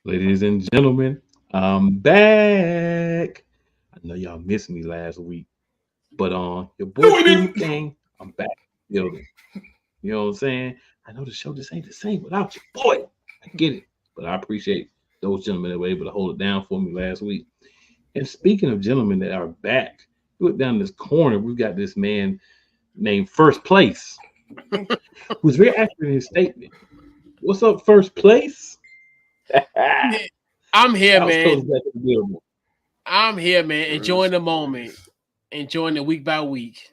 Ladies and gentlemen, I'm back. I know y'all missed me last week, but your boy No, we Steve didn't. McCain, I'm back in the building. You know what I'm saying? I know the show just ain't the same without your boy. I get it, but I appreciate those gentlemen that were able to hold it down for me last week. And speaking of gentlemen that are back, look down this corner. We've got this man named First Place, who's very accurate in his statement. What's up, First Place? I'm here, Couch coach man. back in the building. I'm here, man. Enjoying First the moment, place. enjoying the week by week.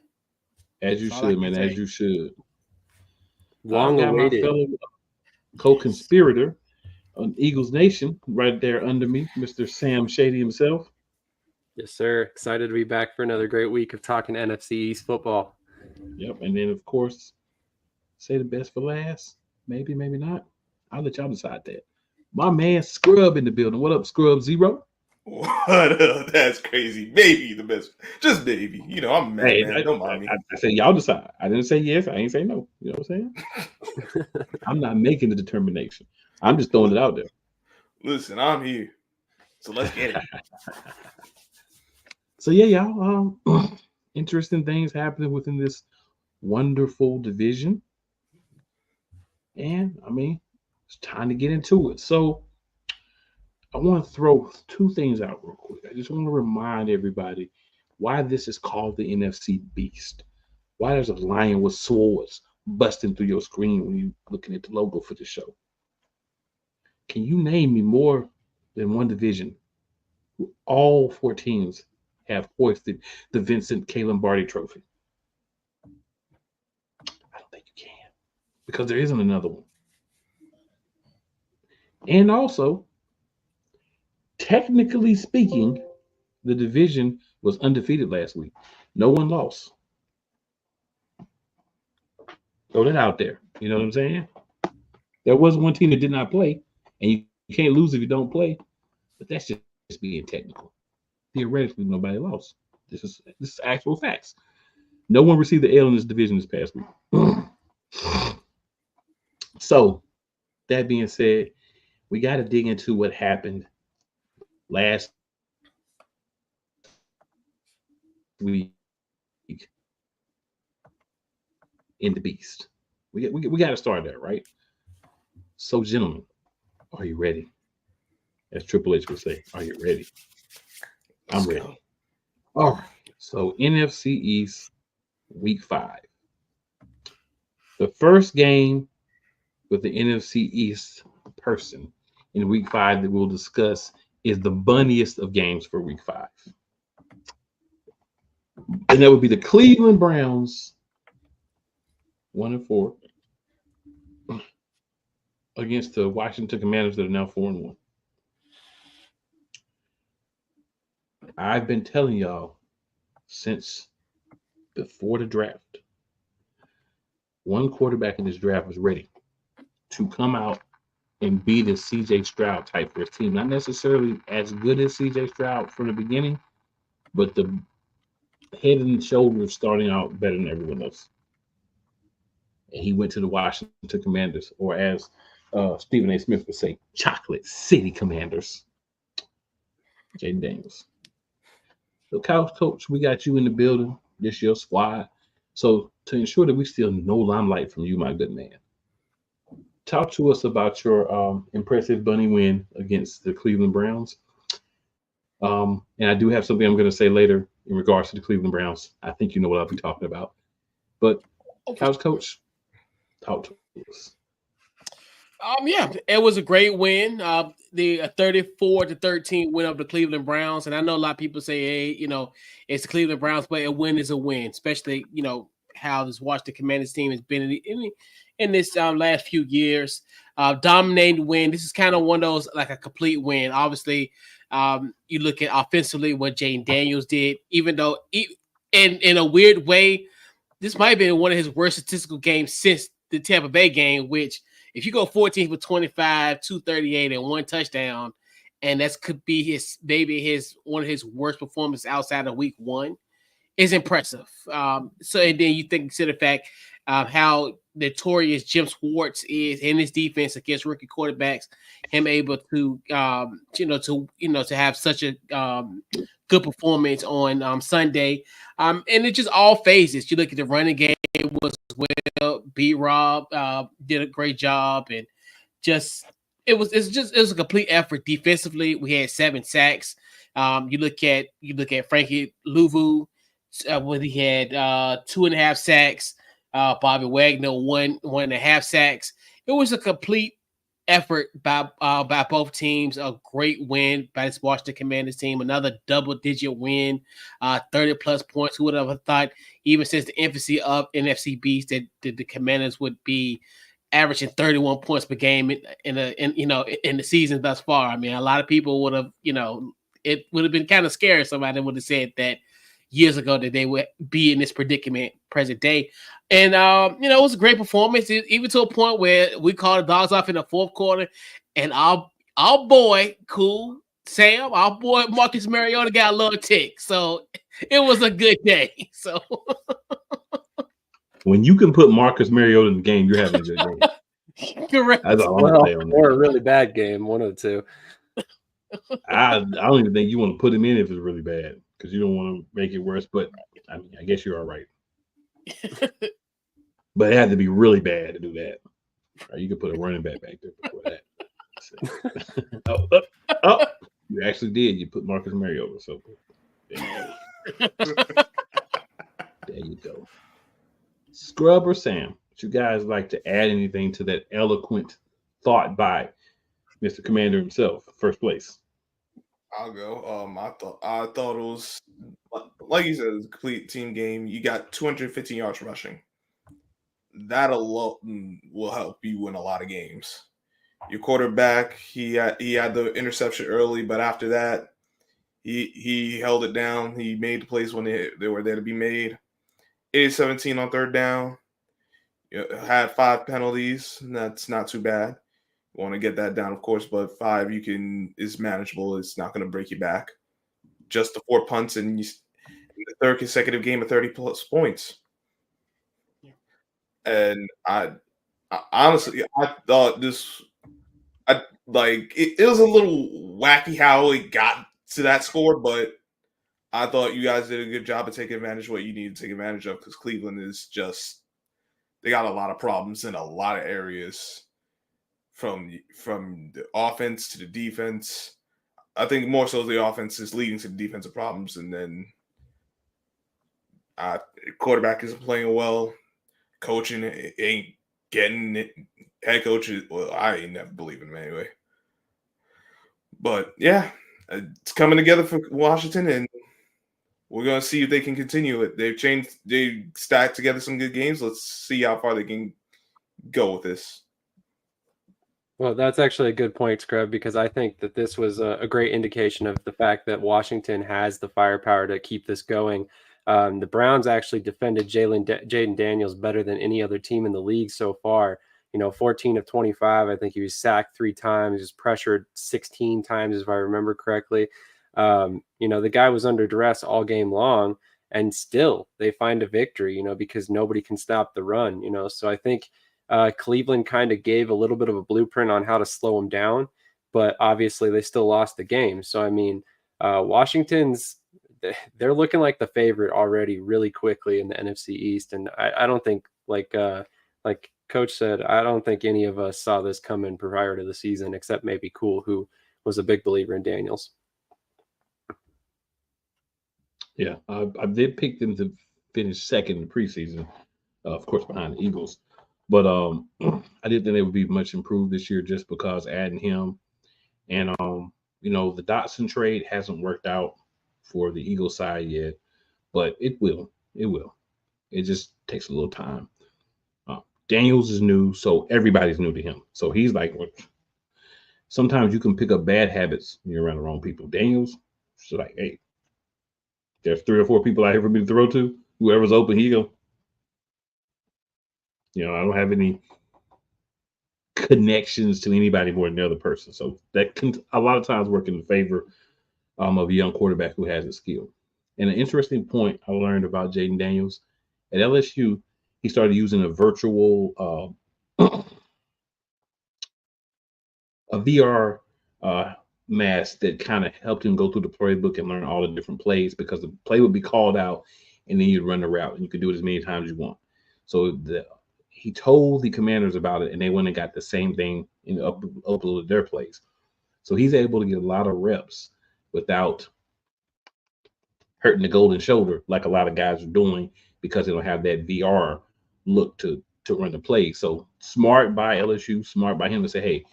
As you That's all I should, can man. As say. you should. I've Long got my awaited. fellow co-conspirator on Eagles Nation right there under me, Mr. Sam Shady himself. Yes, sir. Excited to be back for another great week of talking NFC East football. Yep. And then, of course, say the best for last. Maybe, maybe not. I'll let y'all decide that. My man Scrub in the building. What up, Scrub Zero? What? That's crazy. Maybe the best. Just maybe. You know, I'm a Hey, madman. Don't mind me. I said y'all decide. I didn't say yes. I ain't say no. You know what I'm saying? I'm not making the determination. I'm just throwing it out there. Listen, I'm here. So let's get it. So yeah, y'all. Interesting things happening within this wonderful division, and I mean, it's time to get into it. So I want to throw two things out real quick. I just want to remind everybody why this is called the NFC Beast. Why there's a lion with swords busting through your screen when you're looking at the logo for the show. Can you name me more than one division who all four teams have hoisted the Vincent K. Lombardi Trophy? I don't think you can because there isn't another one. And also, technically speaking, the division was undefeated last week. No one lost. Throw that out there. You know what I'm saying? There was one team that did not play, and you can't lose if you don't play. But that's just being technical. Theoretically, nobody lost. This is actual facts. No one received the L in this division this past week. So, that being said, we got to dig into what happened last week in the Beast. We got to start there, right? So, gentlemen, are you ready? As Triple H would say, are you ready? I'm Let's ready. go. All right. So, NFC East, Week 5. The first game with the NFC East person in Week 5 that we'll discuss is the bunniest of games for Week 5. And that would be the Cleveland Browns, 1-4, against the Washington Commanders that are now 4-1. I've been telling y'all since before the draft, one quarterback in this draft was ready to come out and be the CJ Stroud type for his team. Not necessarily as good as CJ Stroud from the beginning, but the head and shoulders starting out better than everyone else. And he went to the Washington Commanders, or as Stephen A. Smith would say, Chocolate City Commanders. Jaden Daniels. So, Couch Coach, we got you in the building. This your squad. So, to ensure that we steal no limelight from you, my good man, talk to us about your impressive bunny win against the Cleveland Browns. And I do have something I'm going to say later in regards to the Cleveland Browns. I think you know what I'll be talking about. But, Couch Coach, talk to us. Yeah, it was a great win. The 34-13 win of the Cleveland Browns, and I know a lot of people say, "Hey, it's the Cleveland Browns," but a win is a win, especially how this Washington Commanders team has been in this last few years. Dominating win. This is kind of one of those like a complete win. Obviously, you look at offensively what Jaden Daniels did, even though in a weird way, this might have been one of his worst statistical games since the Tampa Bay game, which if you go 14 for 25, 238, and one touchdown, and that could be his one of his worst performances outside of week 1. is impressive. So and then you consider the fact how notorious Jim Schwartz is in his defense against rookie quarterbacks, him able to to have such a good performance on Sunday. And it's just all phases. You look at the running game was well. B Rob did a great job, and just it was a complete effort defensively. We had 7 sacks. You look at Frankie Louvu, when he had 2.5 sacks. Bobby Wagner 1.5 sacks. It was a complete effort by both teams. A great win by this Washington Commanders team. Another double-digit win, 30-plus points. Who would have thought, even since the infancy of NFC Beast, that the Commanders would be averaging 31 points per game in the season thus far. I mean, a lot of people would have, it would have been kind of scary if somebody would have said that years ago that they would be in this predicament present day. And it was a great performance, even to a point where we called the dogs off in the fourth quarter, and our boy, Sam, our boy Marcus Mariota got a little tick. So it was a good day. So when you can put Marcus Mariota in the game, you're having a good game. Correct. That's all I'm gonna say on that. Or a really bad game, one of the two. I don't even think you want to put him in if it's really bad, because you don't want to make it worse. But I mean, I guess you're all right. But it had to be really bad to do that. Or you could put a running back there before that. Oh, you actually did. You put Marcus Mariota. So there you go. Scrub or Sam, would you guys like to add anything to that eloquent thought by Mr. Commander himself, first place? I'll go. I thought it was, like you said, it was a complete team game. You got 215 yards rushing. That alone will help you win a lot of games. Your quarterback, he had the interception early, but after that, he held it down. He made the plays when they were there to be made. 8-17 on third down. Had 5 penalties. That's not too bad. You want to get that down, of course, but 5 is manageable. It's not going to break you back. Just the 4 punts and the third consecutive game of 30-plus points. Yeah. And I honestly, I thought it was a little wacky how it got to that score, but I thought you guys did a good job of taking advantage of what you need to take advantage of, because Cleveland is just, they got a lot of problems in a lot of areas, from the offense to the defense. I think more so the offense is leading to the defensive problems, and then quarterback isn't playing well. Coaching ain't getting it. Head coaches, well, I ain't never believe in him anyway. But yeah, it's coming together for Washington, and we're going to see if they can continue it. They stacked together some good games. Let's see how far they can go with this. Well, that's actually a good point, Scrub, because I think that this was a great indication of the fact that Washington has the firepower to keep this going. The Browns actually defended Jaden Daniels better than any other team in the league so far. 14 of 25. I think he was sacked 3 times. He was pressured 16 times, if I remember correctly. The guy was under duress all game long, and still they find a victory, because nobody can stop the run, So I think Cleveland kind of gave a little bit of a blueprint on how to slow him down, but obviously they still lost the game. So, I mean, Washington's, they're looking like the favorite already really quickly in the NFC East. And I don't think, like Coach said, I don't think any of us saw this coming prior to the season, except maybe Cool, who was a big believer in Daniels. Yeah, I did pick them to finish second in the preseason, of course, behind the Eagles. But I didn't think they would be much improved this year, just because adding him and the Dotson trade hasn't worked out for the Eagles side yet, but it will. It will. It just takes a little time. Daniels is new, so everybody's new to him. So he's like, sometimes you can pick up bad habits when you're around the wrong people. Daniels, it's like, hey, there's 3 or 4 people out here for me to throw to. Whoever's open, here you go. I don't have any connections to anybody more than the other person. So that can a lot of times work in the favor of a young quarterback who has a skill. And an interesting point I learned about Jaden Daniels at LSU, he started using a virtual, a VR mask that kind of helped him go through the playbook and learn all the different plays because the play would be called out and then you'd run the route and you could do it as many times as you want. So he told the Commanders about it and they went and got the same thing and uploaded their plays. So he's able to get a lot of reps without hurting the golden shoulder like a lot of guys are doing because they don't have that VR look to run the play. So smart by LSU, smart by him to say, hey,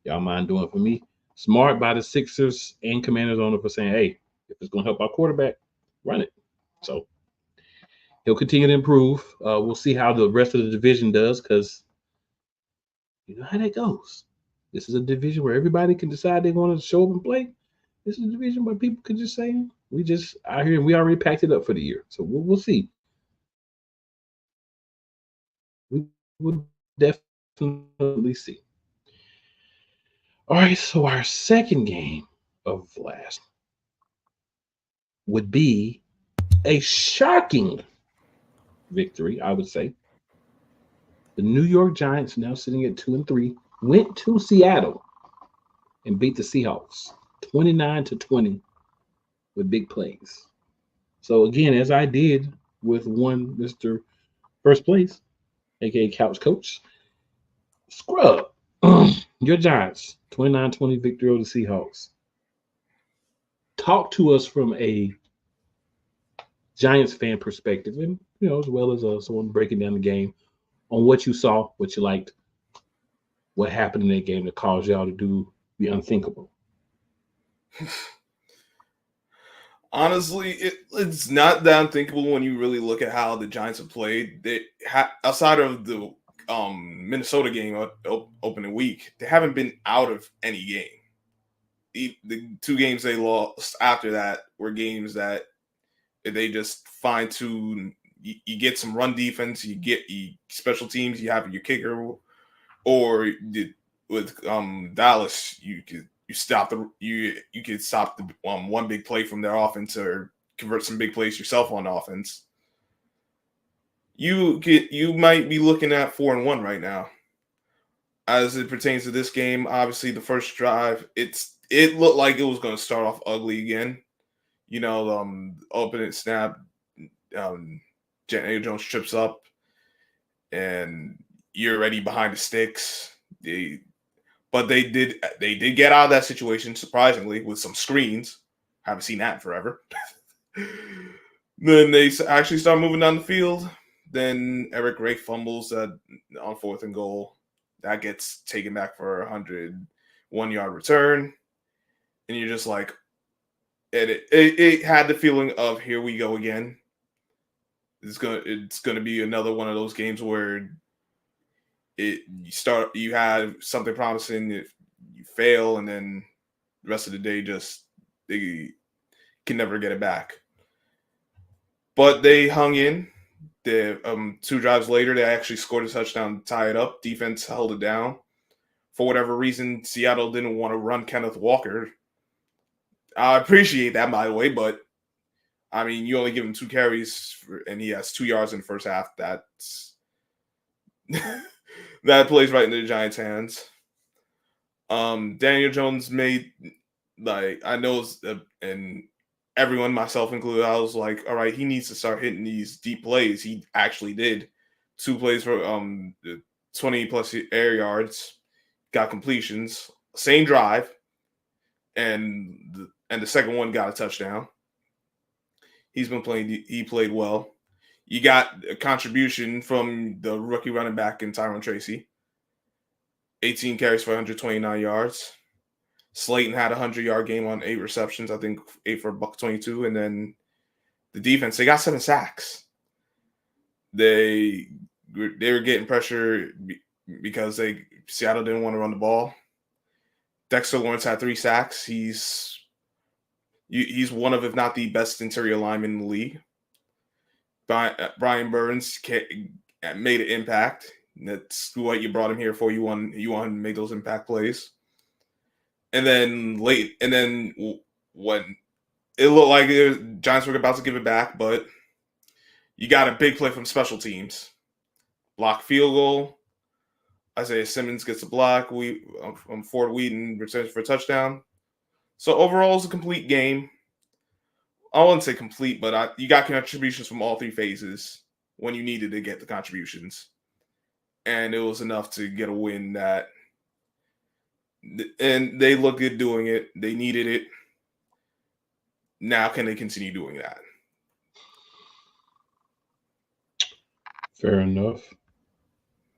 y'all mind doing it for me? Smart by the Sixers and Commanders owner for saying, hey, if it's going to help our quarterback, run it. So he'll continue to improve. We'll see how the rest of the division does because you know how that goes. This is a division where everybody can decide they want to show up and play. This is a division where people can just say, we just out here and we already packed it up for the year. So we'll see. We will definitely see. All right, so our second game of last would be a shocking victory, I would say. The New York Giants, now sitting at 2-3, went to Seattle and beat the Seahawks 29-20 with big plays. So again, as I did with one Mr. First Place, aka Couch Coach, scrub your Giants 29-20 victory over the Seahawks. Talk to us from a Giants fan perspective, and as well as someone breaking down the game, on what you saw, what you liked, what happened in that game that caused y'all to do the unthinkable. Honestly, it's not that unthinkable when you really look at how the Giants have played. Outside of the Minnesota game opening week, they haven't been out of any game. The two games they lost after that were games that they just fine tune. You get some run defense, you get special teams, you have your kicker, or with Dallas, you could stop the one big play from their offense or convert some big plays yourself on offense. You might be looking at 4-1 right now. As it pertains to this game, obviously the first drive, it looked like it was going to start off ugly again. Opening snap, Daniel Jones trips up, and you're already behind the sticks. But they did get out of that situation, surprisingly, with some screens. Haven't seen that in forever. Then they actually start moving down the field. Then Eric Ray fumbles on 4th and goal. That gets taken back for a 101-yard return. And you're just like, it had the feeling of here we go again. It's gonna be another one of those games where you have something promising, if you fail, and then the rest of the day they can never get it back. But they hung in. The 2 drives later, they actually scored a touchdown to tie it up. Defense held it down. For whatever reason, Seattle didn't want to run Kenneth Walker. I appreciate that, by the way, but I mean, you only give him 2 carries and he has 2 yards in the first half. That's that plays right into the Giants' hands. Daniel Jones made, I know, and everyone, myself included, I was like, all right, he needs to start hitting these deep plays. He actually did 2 plays for 20 plus air yards, got completions, same drive, and the second one got a touchdown. He played well. You got a contribution from the rookie running back in Tyrone Tracy. 18 carries for 129 yards. Slayton had a 100-yard game on 8 receptions, I think 8 for $122. And then the defense, they got 7 sacks. They were getting pressure because Seattle didn't want to run the ball. Dexter Lawrence had 3 sacks. He's one of, if not the best interior lineman in the league. Brian Burns made an impact. That's what you brought him here for. You want him to make those impact plays. And then when it looked like Giants were about to give it back, but you got a big play from special teams. Block field goal. Isaiah Simmons gets a block. Ford Wheaton returns for a touchdown. So overall, it's a complete game. I wouldn't say complete, but you got contributions from all three phases when you needed to get the contributions. And it was enough to get a win and they look good doing it. They needed it. Now can they continue doing that? Fair enough.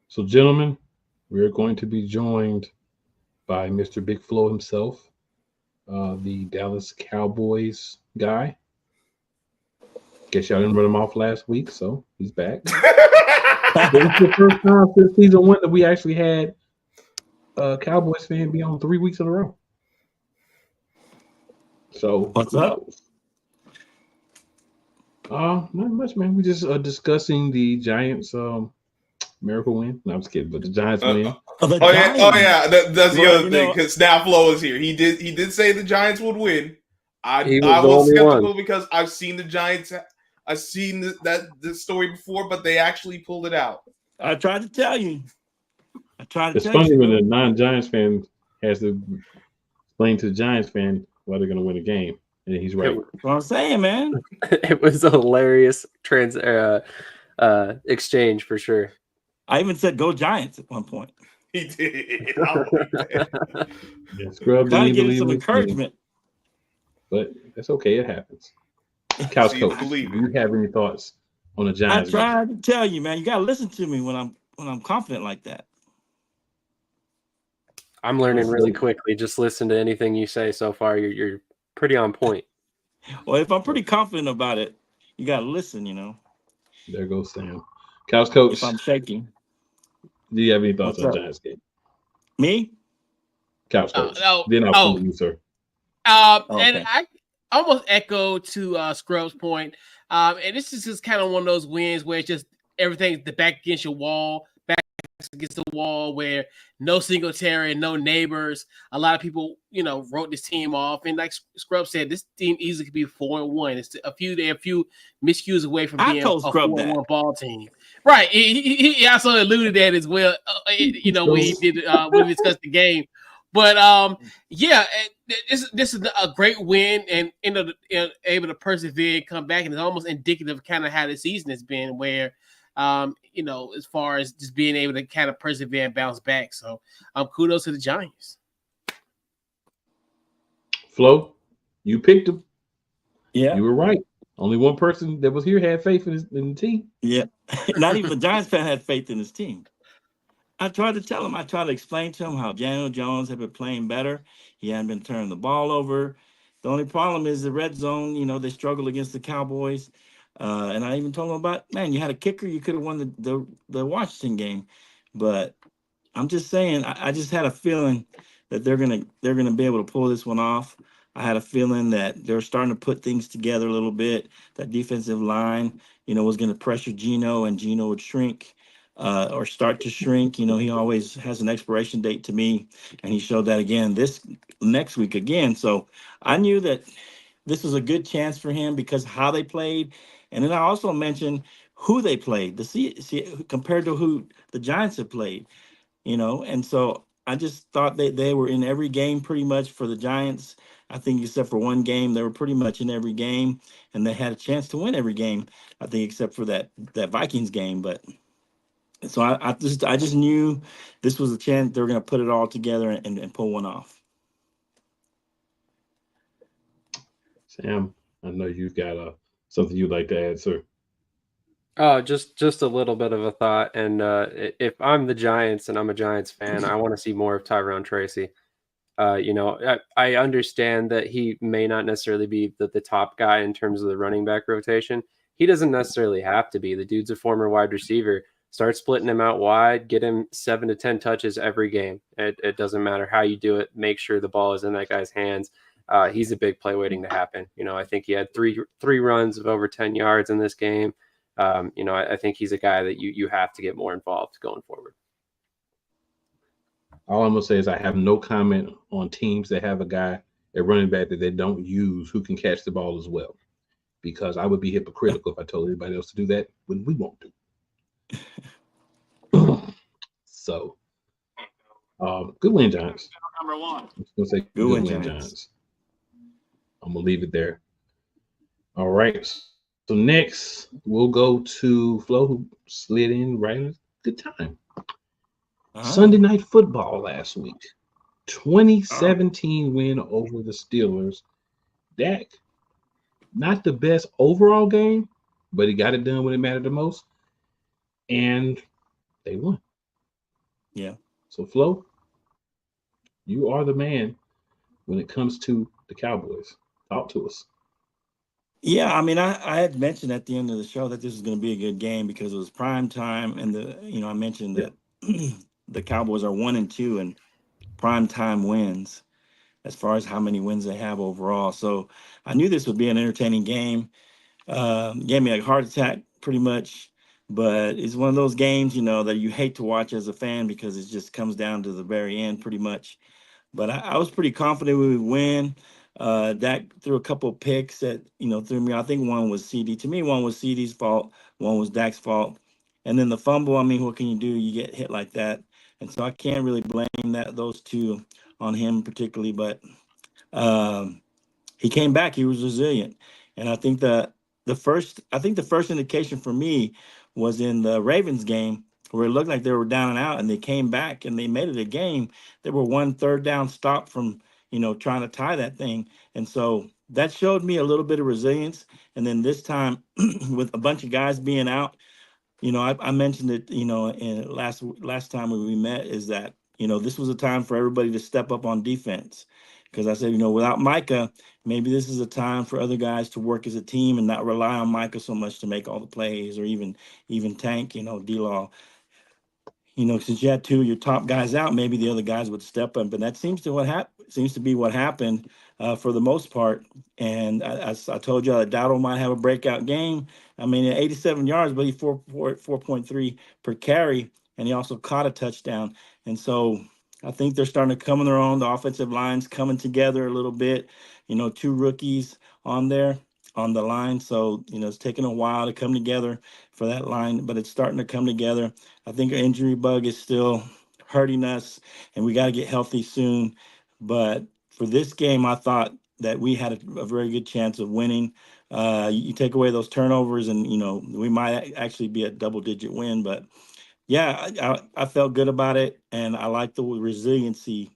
So, gentlemen, we're going to be joined by Mr. Big Flo himself, the Dallas Cowboys guy. Guess y'all didn't run him off last week, so he's back. It's the first time since season 1 that we actually had a Cowboys fan be on 3 weeks in a row. So what's up? Not much, man. We just discussing the Giants miracle win. No, I'm just kidding, but the Giants win. Yeah. That's the other thing, because now Flo is here. He did say the Giants would win. I was skeptical because I've seen the Giants. I've seen this story before, but they actually pulled it out. I tried to tell you. It's funny when a non-Giants fan has to explain to the Giants fan why they're going to win a game, and he's right. That's what I'm saying, man. It was a hilarious exchange for sure. I even said "Go Giants" at one point. He did. Yeah, Scrub Trying to give you some encouragement. But that's okay. It happens. Couch Coach, do you have any thoughts on the Giants? I tried to tell you, man. You gotta listen to me when I'm confident like that. I'm learning really quickly. Just listen to anything you say so far. You're pretty on point. Well, if I'm pretty confident about it, you gotta listen. There goes Sam. Couch Coach. If I'm shaking. Do you have any thoughts on the Giants game? Me? Couch Coach. Then I'll come to you, sir. And I almost echo to Scrub's point. And this is just kind of one of those wins where it's just everything's the back against your wall, back against the wall, where no Singletary, no neighbors. A lot of people, wrote this team off. And like Scrub said, this team easily could be 4-1. It's a few miscues away from being a 4-1 ball team. Right. He also alluded that as well, when he did when we discussed the game. But this is a great win, and able to persevere and come back, and it's almost indicative of kind of how the season has been, where as far as just being able to kind of persevere and bounce back. So kudos to the Giants. Flo, you picked them. Yeah, you were right. Only one person that was here had faith in the team. Yeah, not even the Giants fan had faith in his team. I tried to tell him. I tried to explain to him how Daniel Jones had been playing better. He hadn't been turning the ball over. The only problem is the red zone. They struggle against the Cowboys. And I even told him about, man, you had a kicker. You could have won the Washington game. But I'm just saying, I just had a feeling that they're gonna be able to pull this one off. I had a feeling that they're starting to put things together a little bit. That defensive line, was going to pressure Geno, and Geno would shrink. Or start to shrink. He always has an expiration date to me, and he showed that again this next week again. So I knew that this was a good chance for him because how they played, and then I also mentioned who they played to see compared to who the Giants have played, and so I just thought they were in every game pretty much for the Giants. I think except for one game, they were pretty much in every game, and they had a chance to win every game. I think except for that Vikings game, but. So I just knew this was a chance they were going to put it all together and pull one off. Sam, I know you've got something you'd like to add, sir. Just a little bit of a thought. And if I'm the Giants and I'm a Giants fan, I want to see more of Tyrone Tracy. I understand that he may not necessarily be the top guy in terms of the running back rotation. He doesn't necessarily have to be. The dude's a former wide receiver. Start splitting him out wide, get him 7 to 10 touches every game. It doesn't matter how you do it. Make sure the ball is in that guy's hands. He's a big play waiting to happen. I think he had three runs of over 10 yards in this game. I think he's a guy that you have to get more involved going forward. All I'm going to say is I have no comment on teams that have a guy a running back that they don't use who can catch the ball as well. Because I would be hypocritical if I told everybody else to do that when we won't do. So, good win, Giants. Number one. I was gonna say Good good win, win, Giants. Giants. I'm gonna leave it there. All right. So next we'll go to Flo, who slid in right at a good time. Sunday night football last week. 2017 win over the Steelers. Dak, not the best overall game, but he got it done when it mattered the most. And they won. Yeah. So Flo, you are the man when it comes to the Cowboys. Talk to us. Yeah, I mean, I had mentioned at the end of the show that this was going to be a good game because it was prime time, and I mentioned that the Cowboys are 1-2 in prime time wins as far as how many wins they have overall. So I knew this would be an entertaining game. Gave me a heart attack pretty much, but it's one of those games, that you hate to watch as a fan because it just comes down to the very end pretty much. But I was pretty confident we would win. Dak threw a couple of picks that, threw me. I think one was CD. To me, one was CD's fault. One was Dak's fault. And then the fumble, I mean, what can you do? You get hit like that. And so I can't really blame those two on him particularly. But he came back. He was resilient. And I think the first indication for me was in the Ravens game where it looked like they were down and out, and they came back and they made it a game. They were 1 third down stop from, trying to tie that thing. And so that showed me a little bit of resilience. And then this time with a bunch of guys being out, I mentioned it, in last time when we met, is that, this was a time for everybody to step up on defense. Because I said, without Micah, maybe this is a time for other guys to work as a team and not rely on Micah so much to make all the plays, or even Tank, D-Law. Since you had two of your top guys out, maybe the other guys would step up. But that seems to be what happened for the most part. And as I told you, that Dowdle might have a breakout game. I mean, at 87 yards, but he 4.3 per carry, and he also caught a touchdown. And so I think they're starting to come on their own. The offensive line's coming together a little bit. 2 rookies on there on the line. So, it's taking a while to come together for that line, but it's starting to come together. I think our injury bug is still hurting us, and we got to get healthy soon. But for this game, I thought that we had a very good chance of winning. You take away those turnovers, and we might actually be a double-digit win. But yeah, I felt good about it, and I like the resiliency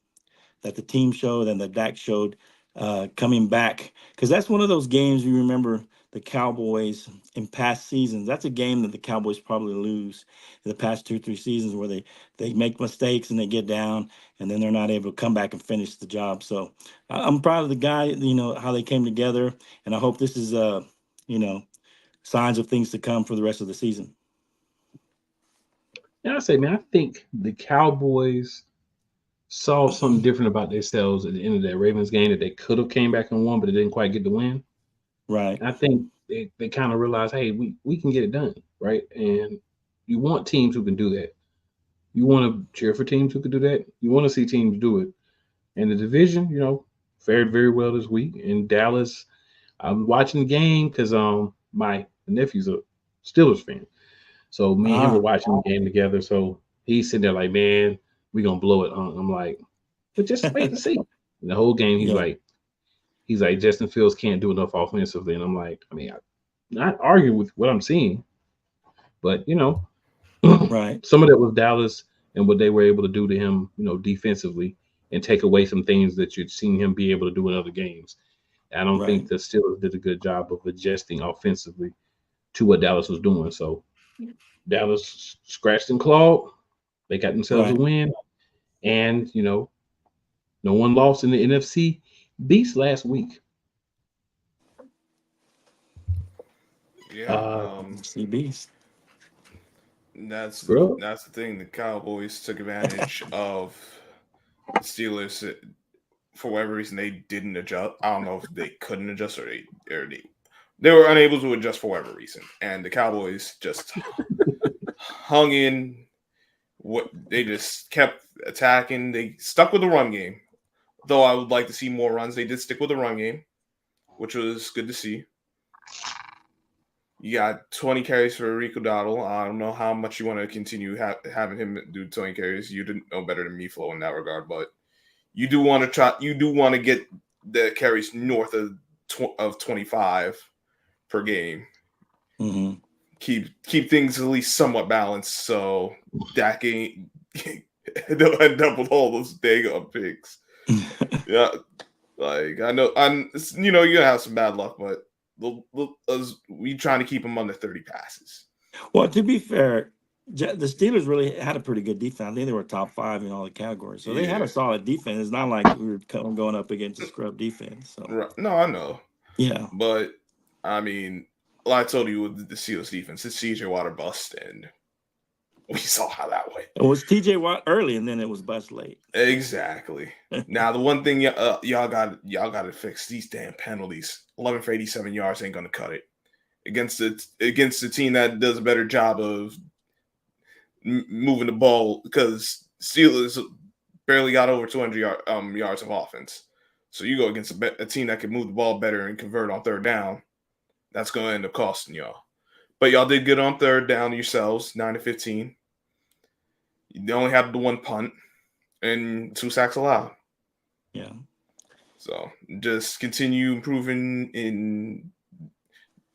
that the team showed and that Dak showed coming back, because that's one of those games you remember the Cowboys in past seasons. That's a game that the Cowboys probably lose in the past 2-3 seasons, where they make mistakes and they get down, and then they're not able to come back and finish the job. So I'm proud of the guy, how they came together, and I hope this is signs of things to come for the rest of the season. And I say, man, I think the Cowboys saw something different about themselves at the end of that Ravens game, that they could have came back and won, but they didn't quite get the win. Right. And I think they kind of realized, hey, we can get it done, right? And you want teams who can do that. You want to cheer for teams who can do that. You want to see teams do it. And the division, fared very well this week. In Dallas, I'm watching the game because my nephew's a Steelers fan. So me and him were watching the game together. So he's sitting there like, man, we're going to blow it. I'm like, but just wait and see. And the whole game, he's like, Justin Fields can't do enough offensively. And I'm like, I mean, I'm not arguing with what I'm seeing, but, Right. some of that was Dallas and what they were able to do to him, defensively, and take away some things that you'd seen him be able to do in other games. I don't think the Steelers did a good job of adjusting offensively to what Dallas was doing. So Dallas scratched and clawed. They got themselves a win. And, no one lost in the NFC Beast last week. Yeah. NFC Beast. That's the thing. The Cowboys took advantage of the Steelers for whatever reason. They didn't adjust. I don't know if they couldn't adjust, or they were unable to adjust for whatever reason. And the Cowboys just hung in. They just kept attacking. They stuck with the run game though I would like to see more runs. They did stick with the run game, which was good to see. You got 20 carries for Rico Dowdle. I don't know how much you want to continue having him do 20 carries. You didn't know better than me, Flo, in that regard, but you do want to try. You do want to get the carries north of 25 per game. Mm-hmm. Keep things at least somewhat balanced, so Dak ain't they'll end up with all those dang picks. Yeah, like I know, you're gonna have some bad luck, but we trying to keep them under 30 passes. Well, to be fair, the Steelers really had a pretty good defense. I think they were top 5 in all the categories, so they had a solid defense. It's not like we were going up against a scrub defense. So. Right. No, I know. Yeah, but I mean, like I told you with the Steelers defense, it's CJ Watt or bust, and we saw how that went. It was TJ Watt early, and then it was bust late. Exactly. Now the one thing y'all got to fix, these damn penalties. 11 for 87 yards ain't gonna cut it against the team that does a better job of moving the ball, because Steelers barely got over 200 yards of offense. So you go against a team that can move the ball better and convert on third down. That's gonna end up costing y'all. But y'all did good on third down yourselves, 9-15. You only had the one punt and 2 sacks allowed. Yeah. So just continue improving and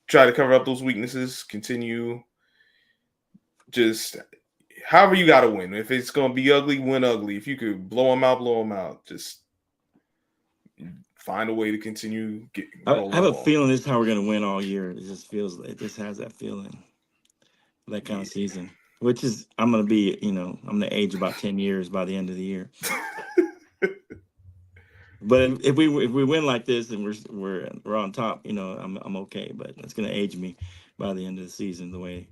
try to cover up those weaknesses. Continue just however you got to win. If it's going to be ugly, win ugly. If you could blow them out, blow them out. Just find a way to continue. I have a feeling this is how we're going to win all year. It just feels like it just has that feeling. That kind of season, which is I'm going to be, I'm going to age about 10 years by the end of the year. But if we win like this and we're on top, I'm okay. But it's going to age me by the end of the season the way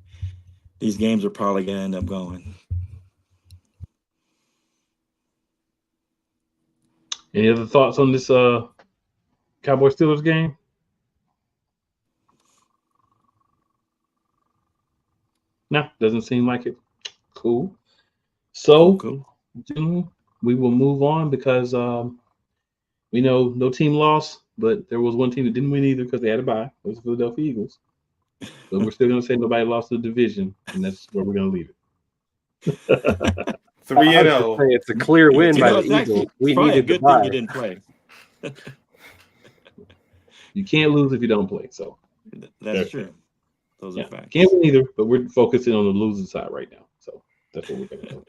these games are probably going to end up going. Any other thoughts on this Cowboys Steelers game? No, doesn't seem like it. Cool. So, cool. We will move on because we know no team lost, but there was one team that didn't win either because they had a bye. It was the Philadelphia Eagles. But we're still going to say nobody lost the division, and that's where we're going to leave it. 3-0. It's a clear win by the Eagles. We needed good thing you didn't play. You can't lose if you don't play. So that's true. Those are facts. Can't win either, but we're focusing on the losing side right now. So that's what we're going to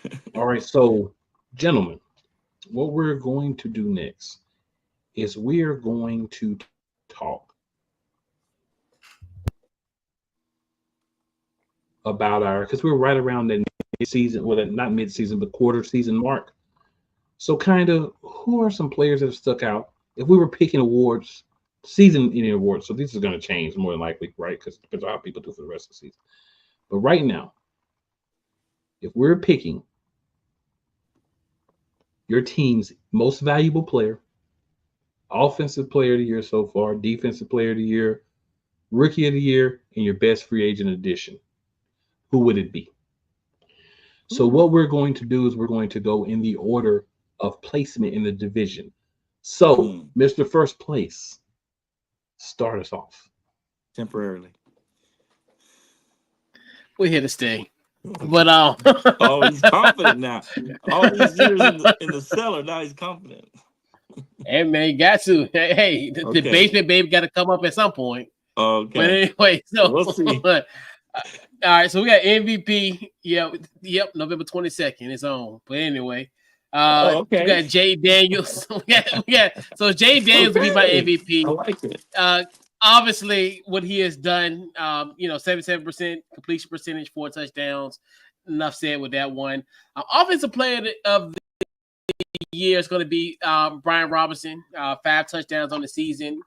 do. All right, so gentlemen, what we're going to do next is we're going to talk about because we're right around that mid-season, well, not mid-season, but quarter season mark. So kind of who are some players that have stuck out? If we were picking awards, season-ending awards, so this is going to change more than likely, right? Because it depends on how people do for the rest of the season. But right now, if we're picking your team's most valuable player, offensive player of the year so far, defensive player of the year, rookie of the year, and your best free agent addition, who would it be? So what we're going to do is we're going to go in the order of placement in the division. So, Mr. First Place, start us off. Temporarily. We're here to stay. But oh, he's confident now. All these years in the cellar, now he's confident. Hey man, you got to. Hey, the basement baby got to come up at some point. Okay. But anyway, so we'll see. All right, so we got MVP. Yep, November 22nd. It's on. But anyway, we got Jay Daniels. we got so Jay Daniels will be my MVP. I like it. Obviously, what he has done, 77% completion percentage, 4 touchdowns. Enough said with that one. Offensive player of the year is going to be Brian Robinson, 5 touchdowns on the season.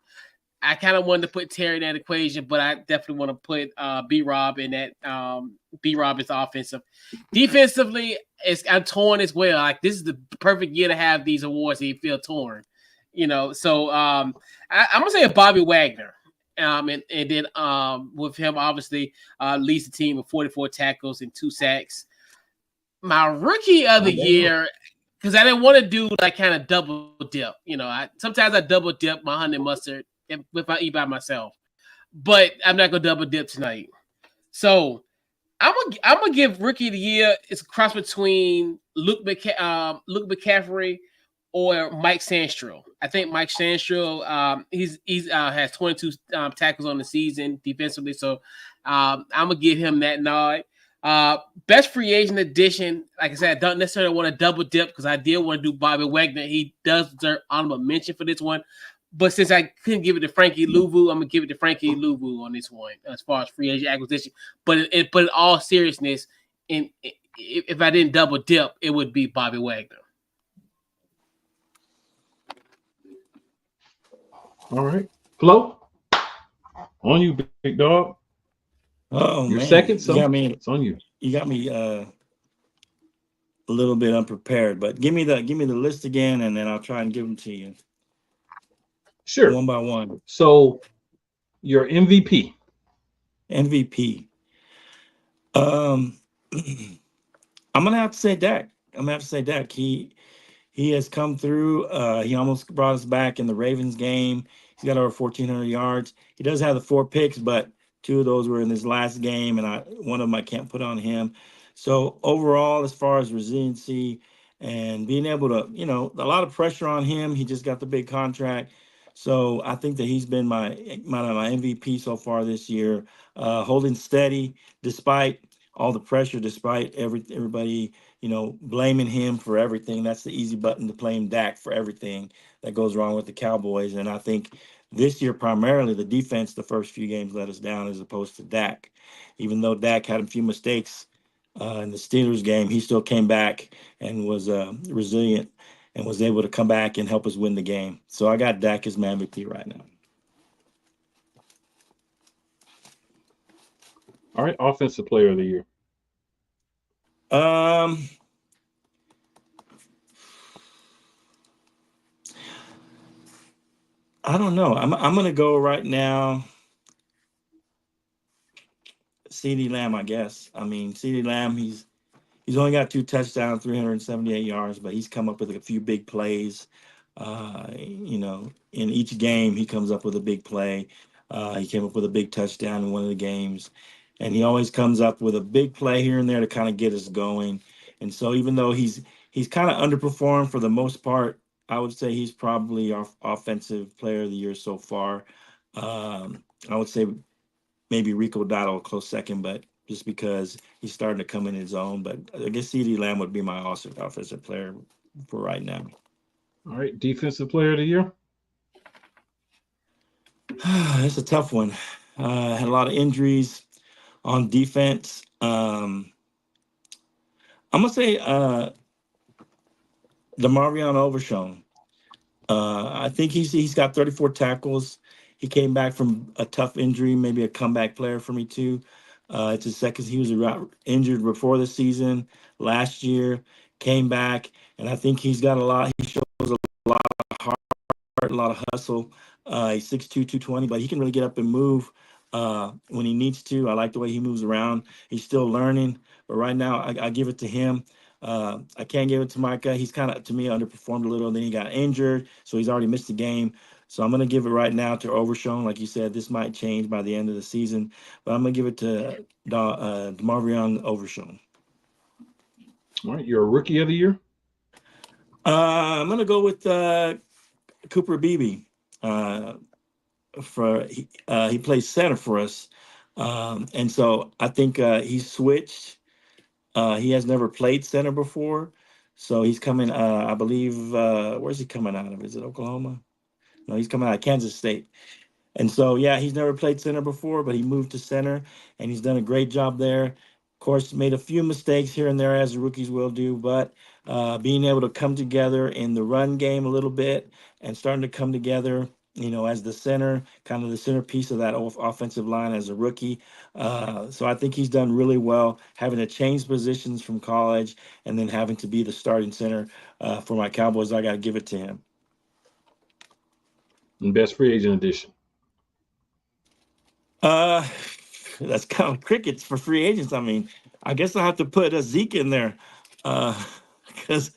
I kind of wanted to put Terry in that equation, but I definitely want to put B-Rob in that. B-Rob is offensive. Defensively, I'm torn as well. Like, this is the perfect year to have these awards and you feel torn. So I'm going to say Bobby Wagner. And then with him, obviously, leads the team with 44 tackles and 2 sacks. My rookie of the year, because I didn't want to do like kind of double dip. Sometimes I double dip my honey mustard if I eat by myself, but I'm not gonna double dip tonight. So I'm gonna give Rookie of the Year. It's a cross between Luke McCaffrey or Mike Sandstrom. I think Mike Sandstrom, he's has 22 tackles on the season defensively, so I'm gonna give him that nod. Best free agent addition, like I said, I don't necessarily want to double dip because I did want to do Bobby Wagner. He does deserve honorable mention for this one. But since I couldn't give it to Frankie Louvu, I'm gonna give it to Frankie Louvu on this one as far as free agent acquisition. But in all seriousness, if I didn't double dip, it would be Bobby Wagner. All right, Flo, on you, big dog. Oh Your man, second, so it's on you. You got me a little bit unprepared, but give me the list again, and then I'll try and give them to you. Sure. One by one. So your MVP. MVP. I'm gonna have to say Dak. He has come through. He almost brought us back in the Ravens game. He's got over 1,400 yards. He does have the 4 picks, but 2 of those were in his last game, and one of them I can't put on him. So overall, as far as resiliency and being able to, a lot of pressure on him. He just got the big contract. So I think that he's been my MVP so far this year, holding steady despite all the pressure, despite everybody, blaming him for everything. That's the easy button to blame Dak for everything that goes wrong with the Cowboys. And I think this year, primarily the defense, the first few games let us down as opposed to Dak. Even though Dak had a few mistakes in the Steelers game, he still came back and was resilient and was able to come back and help us win the game. So I got Dak as my MVP right now. All right, Offensive Player of the Year. I don't know. I'm gonna go right now. CeeDee Lamb, I guess. I mean, CeeDee Lamb, he's only got 2 touchdowns, 378 yards, but he's come up with a few big plays. In each game, he comes up with a big play. He came up with a big touchdown in one of the games, and he always comes up with a big play here and there to kind of get us going. And so, even though he's kind of underperformed for the most part, I would say he's probably our Offensive Player of the Year so far. I would say maybe Rico Dotto a close second, but just because he's starting to come in his own. But I guess CeeDee Lamb would be my offensive player for right now. All right, Defensive Player of the Year. It's a tough one. Had a lot of injuries on defense. I'm gonna say DeMarvion Overshown. I think he's got 34 tackles. He came back from a tough injury, maybe a comeback player for me too. It's his second. He was injured before the season last year, came back, and I think he's got a lot. He shows a lot of heart, a lot of hustle. He's 6'2", 220, but he can really get up and move when he needs to. I like the way he moves around. He's still learning, but right now I give it to him. I can't give it to Micah. He's kind of, to me, underperformed a little. Then he got injured, so he's already missed the game. So I'm going to give it right now to Overshown. Like you said, this might change by the end of the season, but I'm going to give it to DeMarvion Overshown. All right, your Rookie of the Year. I'm going to go with Cooper Beebe. He plays center for us, and so I think he's switched. He has never played center before, so he's coming. I believe where's he coming out of? Is it Oklahoma? No, he's coming out of Kansas State. And so, yeah, he's never played center before, but he moved to center, and he's done a great job there. Of course, made a few mistakes here and there, as the rookies will do, but being able to come together in the run game a little bit and starting to come together, as the center, kind of the centerpiece of that offensive line as a rookie. So I think he's done really well, having to change positions from college and then having to be the starting center for my Cowboys. I got to give it to him. And best free agent addition. That's kind of crickets for free agents. I mean, I guess I'll have to put a Zeke in there because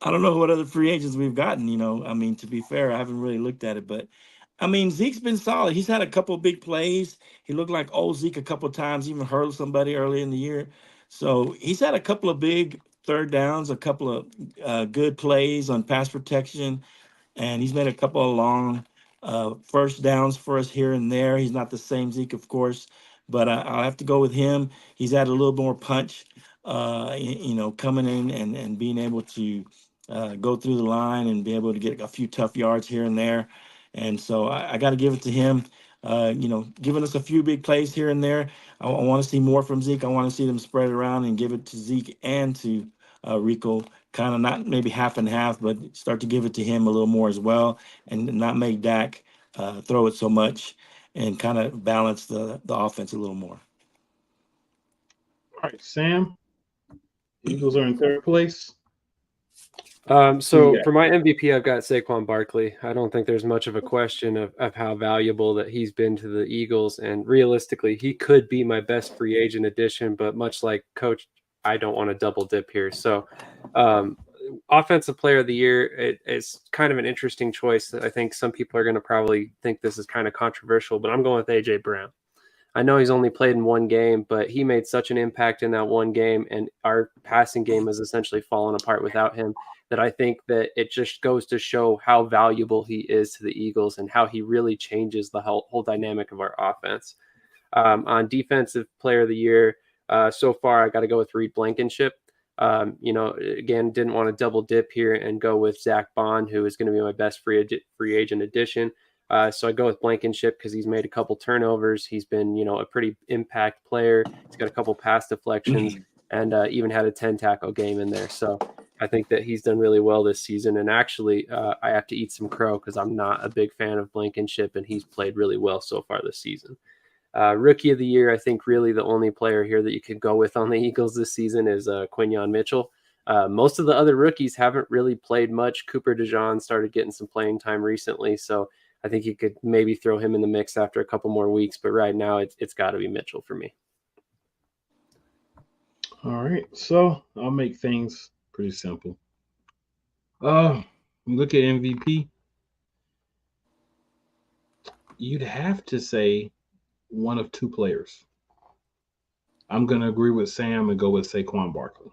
I don't know what other free agents we've gotten. I mean, to be fair, I haven't really looked at it, but I mean, Zeke's been solid. He's had a couple of big plays. He looked like old Zeke a couple of times, even hurdled somebody early in the year. So he's had a couple of big third downs, a couple of good plays on pass protection, and he's made a couple of long first downs for us here and there. He's not the same Zeke, of course, but I'll have to go with him. He's had a little more punch, coming in and being able to go through the line and be able to get a few tough yards here and there. And so I got to give it to him. Giving us a few big plays here and there. I want to see more from Zeke. I want to see them spread around and give it to Zeke and to Rico, kind of not maybe half and half, but start to give it to him a little more as well, and not make Dak throw it so much, and kind of balance the offense a little more. All right, Sam. Eagles are in third place. So for my MVP, I've got Saquon Barkley. I don't think there's much of a question of how valuable that he's been to the Eagles. And realistically, he could be my best free agent addition, but much like Coach, I don't want to double dip here. So offensive player of the year, it's kind of an interesting choice. I think some people are going to probably think this is kind of controversial, but I'm going with A.J. Brown. I know he's only played in one game, but he made such an impact in that one game, and our passing game has essentially fallen apart without him, that I think that it just goes to show how valuable he is to the Eagles and how he really changes the whole dynamic of our offense. On defensive player of the year, so far, I got to go with Reed Blankenship. Again, didn't want to double dip here and go with Zach Bond, who is going to be my best free agent addition. So I go with Blankenship because he's made a couple turnovers. He's been, a pretty impact player. He's got a couple pass deflections and even had a 10-tackle game in there. So I think that he's done really well this season. And actually, I have to eat some crow because I'm not a big fan of Blankenship, and he's played really well so far this season. Rookie of the year, I think really the only player here that you could go with on the Eagles this season is Quinyon Mitchell. Most of the other rookies haven't really played much. Cooper DeJean started getting some playing time recently, so I think you could maybe throw him in the mix after a couple more weeks, but right now it's got to be Mitchell for me. All right, so I'll make things pretty simple. Look at MVP. You'd have to say one of two players. I'm going to agree with Sam and go with Saquon Barkley.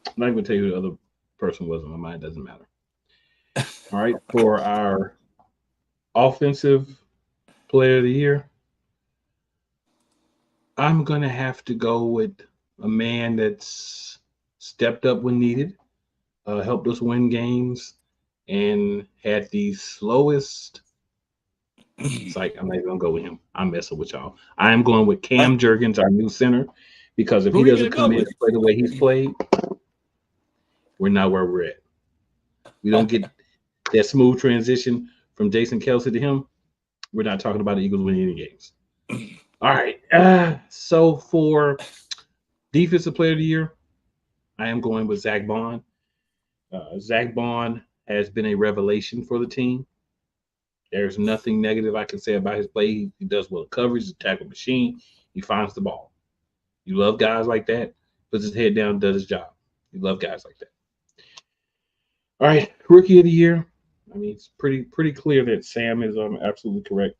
I'm not even going to tell you who the other person was in my mind. It doesn't matter. All right, for our offensive player of the year, I'm going to have to go with a man that's stepped up when needed, helped us win games, and had the slowest. It's like, I'm not even going to go with him. I'm messing with y'all. I am going with Cam Jurgens, our new center, because if he doesn't come in and play the way he's played, we're not where we're at. We don't get that smooth transition from Jason Kelce to him. We're not talking about the Eagles winning any games. All right. So for defensive player of the year, I am going with Zach Bond. Zach Bond has been a revelation for the team. There's nothing negative I can say about his play. He does well coverage, he's a tackle machine. He finds the ball. You love guys like that. Puts his head down, does his job. You love guys like that. All right, rookie of the year. I mean, it's pretty clear that Sam is absolutely correct.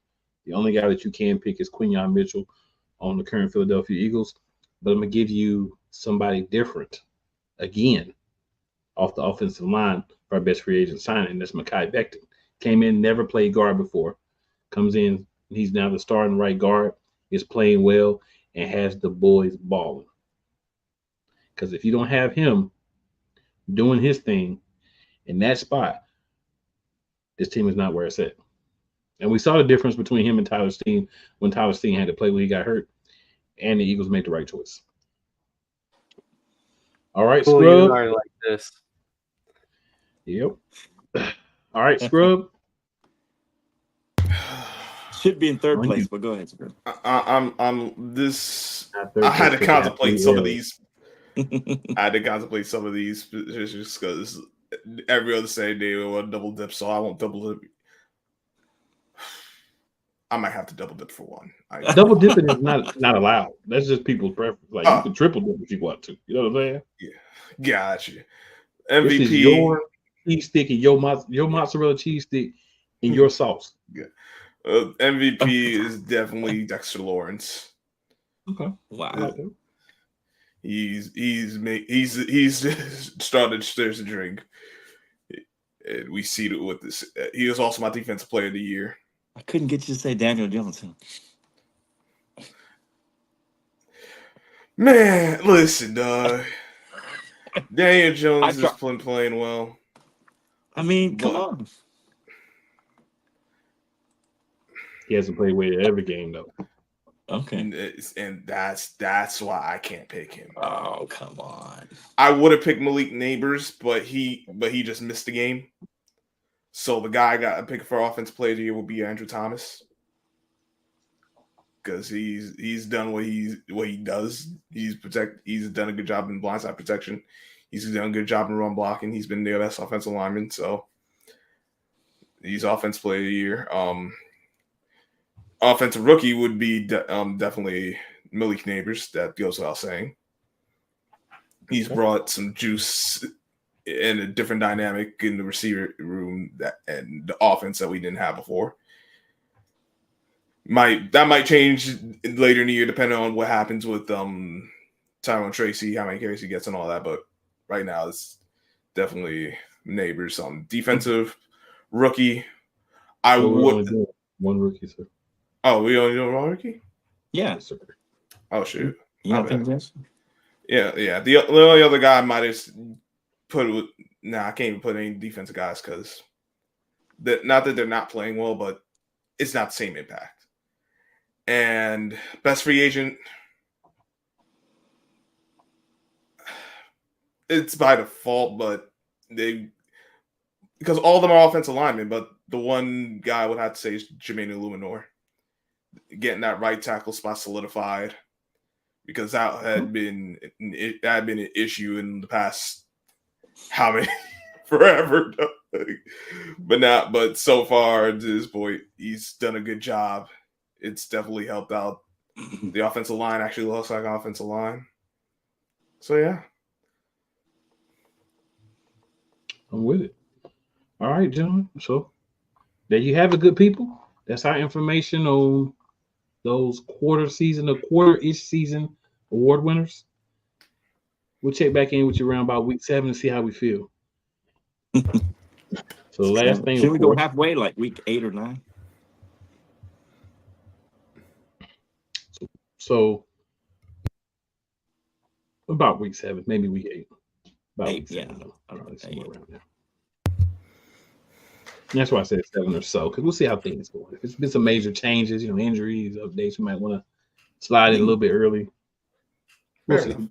The only guy that you can pick is Quinyon Mitchell on the current Philadelphia Eagles. But I'm going to give you somebody different again off the offensive line for our best free agent signing. That's Mekhi Becton. Came in, never played guard before. Comes in, he's now the starting right guard, is playing well, and has the boys balling. Because if you don't have him doing his thing in that spot, this team is not where it's at. And we saw the difference between him and Tyler Steen when Tyler Steen had to play when he got hurt, and the Eagles made the right choice. All right, cool, Scrub. I like this. Yep. All right, Scrub. Should be in third place, but go ahead, Scrub. I'm this. I had to contemplate some of these. I had to contemplate some of these just because every other Saturday we want to double dip, so I won't double dip. I might have to double dip for one. Double dipping is not allowed. That's just people's preference. Like you can triple dip if you want to. You know what I'm saying? Yeah, gotcha. This is MVP. your cheese stick and your mozzarella cheese stick and your sauce. MVP is definitely Dexter Lawrence. Okay. Wow. He's started stirs a drink. And we see it with this. He was also my defensive player of the year. I couldn't get you to say Daniel Johnson. Man, listen, dog. Daniel Jones is playing well. I mean, come on. He hasn't played way every game though. Okay. And that's why I can't pick him. Oh, come on. I would have picked Malik Neighbors, but he just missed the game. So the guy I got a pick for offensive player of the year will be Andrew Thomas. Because he's done what he does. He's done a good job in blindside protection. He's done a good job in run blocking. He's been their best offensive lineman. So he's offensive player of the year. Offensive rookie would be definitely Malik Neighbors. That goes without saying. He's brought some juice and a different dynamic in the receiver room and the offense that we didn't have before. That might change later in the year depending on what happens with Tyrone Tracy, how many carries he gets and all that. But right now it's definitely Neighbors. Defensive rookie. I would one rookie, sir. Oh, we only do one rookie? Yeah. Yes, sir. Oh shoot. You don't think this? Yeah. The only other guy I might have put with I can't even put any defensive guys because not that they're not playing well, but it's not the same impact. And best free agent, it's by default, but because all of them are offensive linemen, but the one guy I would have to say is Jermaine Illuminor. Getting that right tackle spot solidified because that had been an issue in the past how many forever. But so far to this point, he's done a good job. It's definitely helped out. The offensive line actually looks like an offensive line. So yeah. I'm with it. All right, gentlemen. So there you have it, good people. That's our information on those quarter-ish season award winners. We'll check back in with you around about week 7 to see how we feel. So the last thing, should we go halfway, like week 8 or 9? So about week 7, maybe week 8. About 8, week 7, yeah. probably somewhere around there. And that's why I said 7 or so, because we'll see how things go. If it's been some major changes, injuries, updates, we might want to slide in a little bit early. We'll see.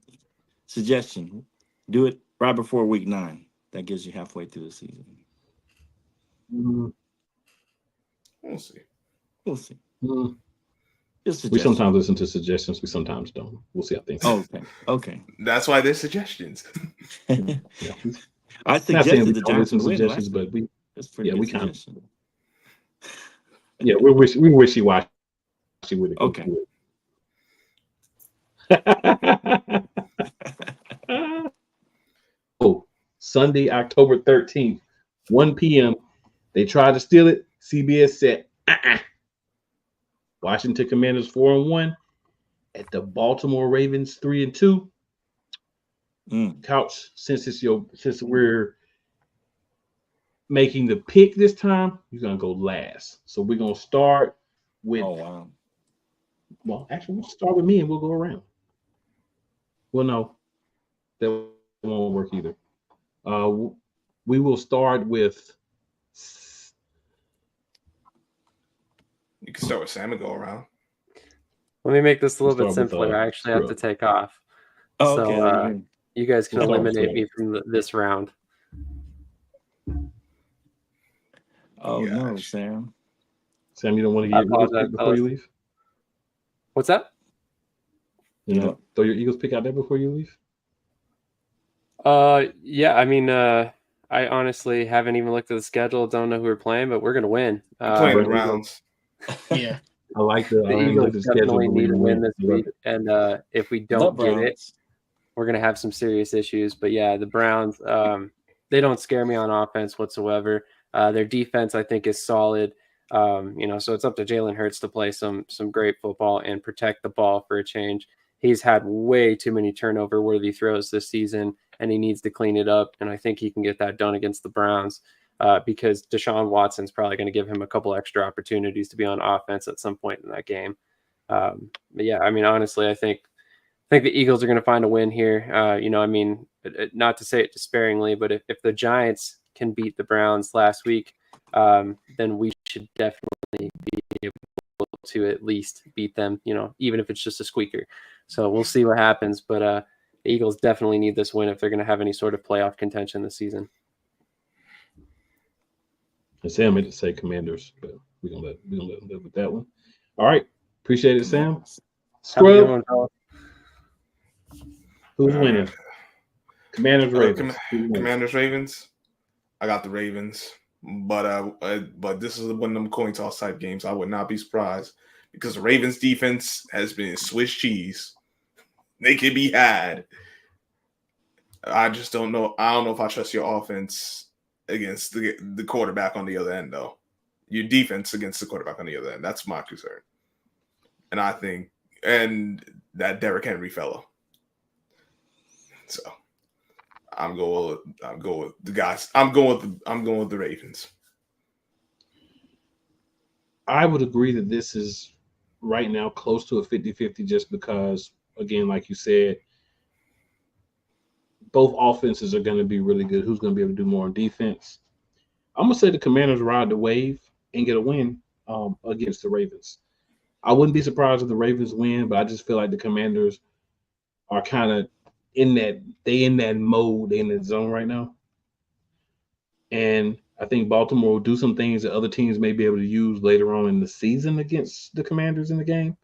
Suggestion: do it right before week 9. That gives you halfway through the season. Mm-hmm. We'll see. We'll see. Mm-hmm. We sometimes listen to suggestions. We sometimes don't. We'll see how things go. Okay. That's why there's suggestions. Yeah. I suggested the Giants Giants win suggestions, but we we kind of. Yeah, we wishy-washy with it. Okay. Sunday, October 13th, 1 p.m. They tried to steal it. CBS said, Washington Commanders 4-1 at the Baltimore Ravens 3-2. Couch, since we're making the pick this time, you're gonna go last. So we're gonna start with. Oh wow. Well, actually, we'll start with me and we'll go around. Well, no, that won't work either. We will start with. You can start with Sam and go around. Let me make this a little bit Start with, simpler. I actually have to take off. Oh, So okay. you guys can We'll start with eliminate me from this round. Oh Yeah. no, Sam. Sam, you don't want to I get Eagles apologize, pick before you leave? What's that? Throw your Eagles pick out there before you leave? Yeah, I mean, I honestly haven't even looked at the schedule. Don't know who we're playing, but we're gonna win. Playing the rounds. Yeah. I like the Eagles definitely need a win this Love week, it. and if we don't get it, we're gonna have some serious issues. But yeah, the Browns. they don't scare me on offense whatsoever. Their defense, I think, is solid. So it's up to Jalen Hurts to play some great football and protect the ball for a change. He's had way too many turnover-worthy throws this season, and he needs to clean it up. And I think he can get that done against the Browns because Deshaun Watson's probably going to give him a couple extra opportunities to be on offense at some point in that game. But yeah, I mean, honestly, I think the Eagles are going to find a win here. Not to say it despairingly, but if the Giants can beat the Browns last week, then we should definitely be able to at least beat them, even if it's just a squeaker. So we'll see what happens. But the Eagles definitely need this win if they're going to have any sort of playoff contention this season. And Sam meant to say Commanders, but we're gonna let them live with that one. All right, appreciate it, Sam. Scrub. Who's winning? Commanders, Ravens. Commanders, Ravens. I got the Ravens, but this is one of them coin toss type games. I would not be surprised because the Ravens defense has been Swiss cheese. They can be had. I just don't know. I don't know if I trust your offense against the quarterback on the other end, though. Your defense against the quarterback on the other end. That's my concern. And I think, and that Derrick Henry fellow. So I'm going with the guys. I'm going with the Ravens. I would agree that this is right now close to a 50-50 just because, again, like you said, both offenses are going to be really good. Who's going to be able to do more on defense? I'm going to say the Commanders ride the wave and get a win against the Ravens. I wouldn't be surprised if the Ravens win, but I just feel like the Commanders are kind of in that mode, in that zone right now. And I think Baltimore will do some things that other teams may be able to use later on in the season against the Commanders in the game.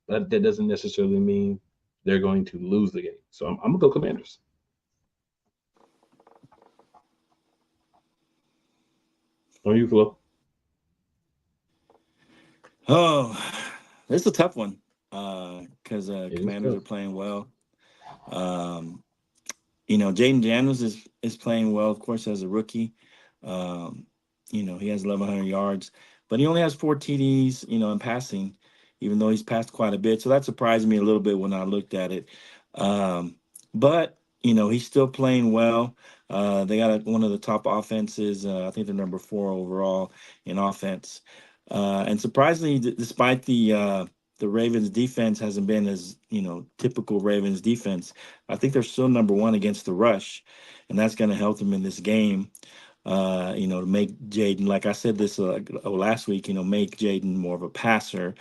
But that doesn't necessarily mean they're going to lose the game. So I'm going to go Commanders. On you, Flo. Oh, it's a tough one because Commanders are playing well. Jaden Daniels is playing well, of course, as a rookie. He has 1,100 yards, but he only has 4 TDs, in passing, even though he's passed quite a bit. So that surprised me a little bit when I looked at it. But he's still playing well. They got one of the top offenses. I think they're number 4 overall in offense. And surprisingly, despite the Ravens defense hasn't been as, typical Ravens defense, I think they're still number 1 against the rush, and that's going to help them in this game. To make Jaden, like I said this last week, make Jaden more of a passer,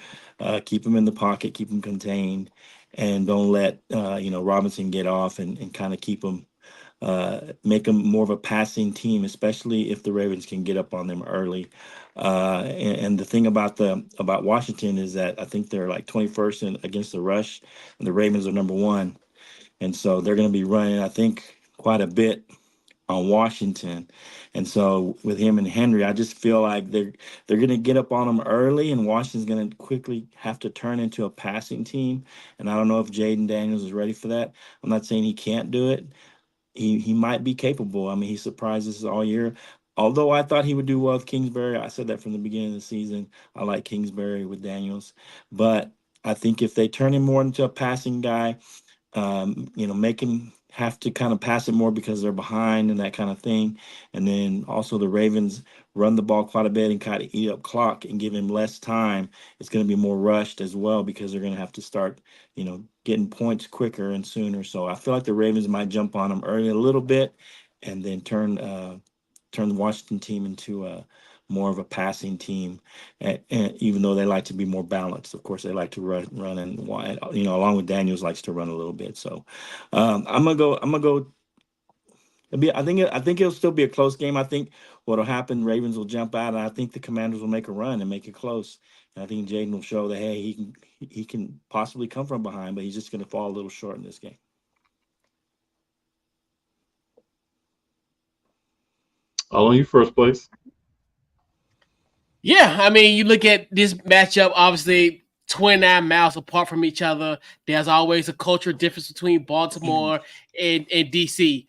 keep him in the pocket, keep him contained, and don't let, Robinson get off and kind of keep him, make them more of a passing team, especially if the Ravens can get up on them early. And the thing about Washington is that I think they're like 21st against the rush, and the Ravens are number 1. And so they're going to be running, I think, quite a bit on Washington. And so with him and Henry, I just feel like they're going to get up on them early, and Washington's going to quickly have to turn into a passing team. And I don't know if Jaden Daniels is ready for that. I'm not saying he can't do it. He might be capable. I mean, he surprised us all year. Although I thought he would do well with Kingsbury. I said that from the beginning of the season. I like Kingsbury with Daniels. But I think if they turn him more into a passing guy, make him have to kind of pass it more because they're behind and that kind of thing. And then also the Ravens run the ball quite a bit and kind of eat up clock and give him less time. It's going to be more rushed as well because they're going to have to start, getting points quicker and sooner. So I feel like the Ravens might jump on them early a little bit and then turn the Washington team into more of a passing team, and even though they like to be more balanced. Of course, they like to run and along with Daniels likes to run a little bit. So I'm gonna go. I think it'll still be a close game. I think what'll happen, Ravens will jump out, and I think the Commanders will make a run and make it close. And I think Jaden will show that he can possibly come from behind, but he's just going to fall a little short in this game. All on you first place. Yeah, I mean, you look at this matchup, obviously 29 miles apart from each other. There's always a cultural difference between Baltimore and DC.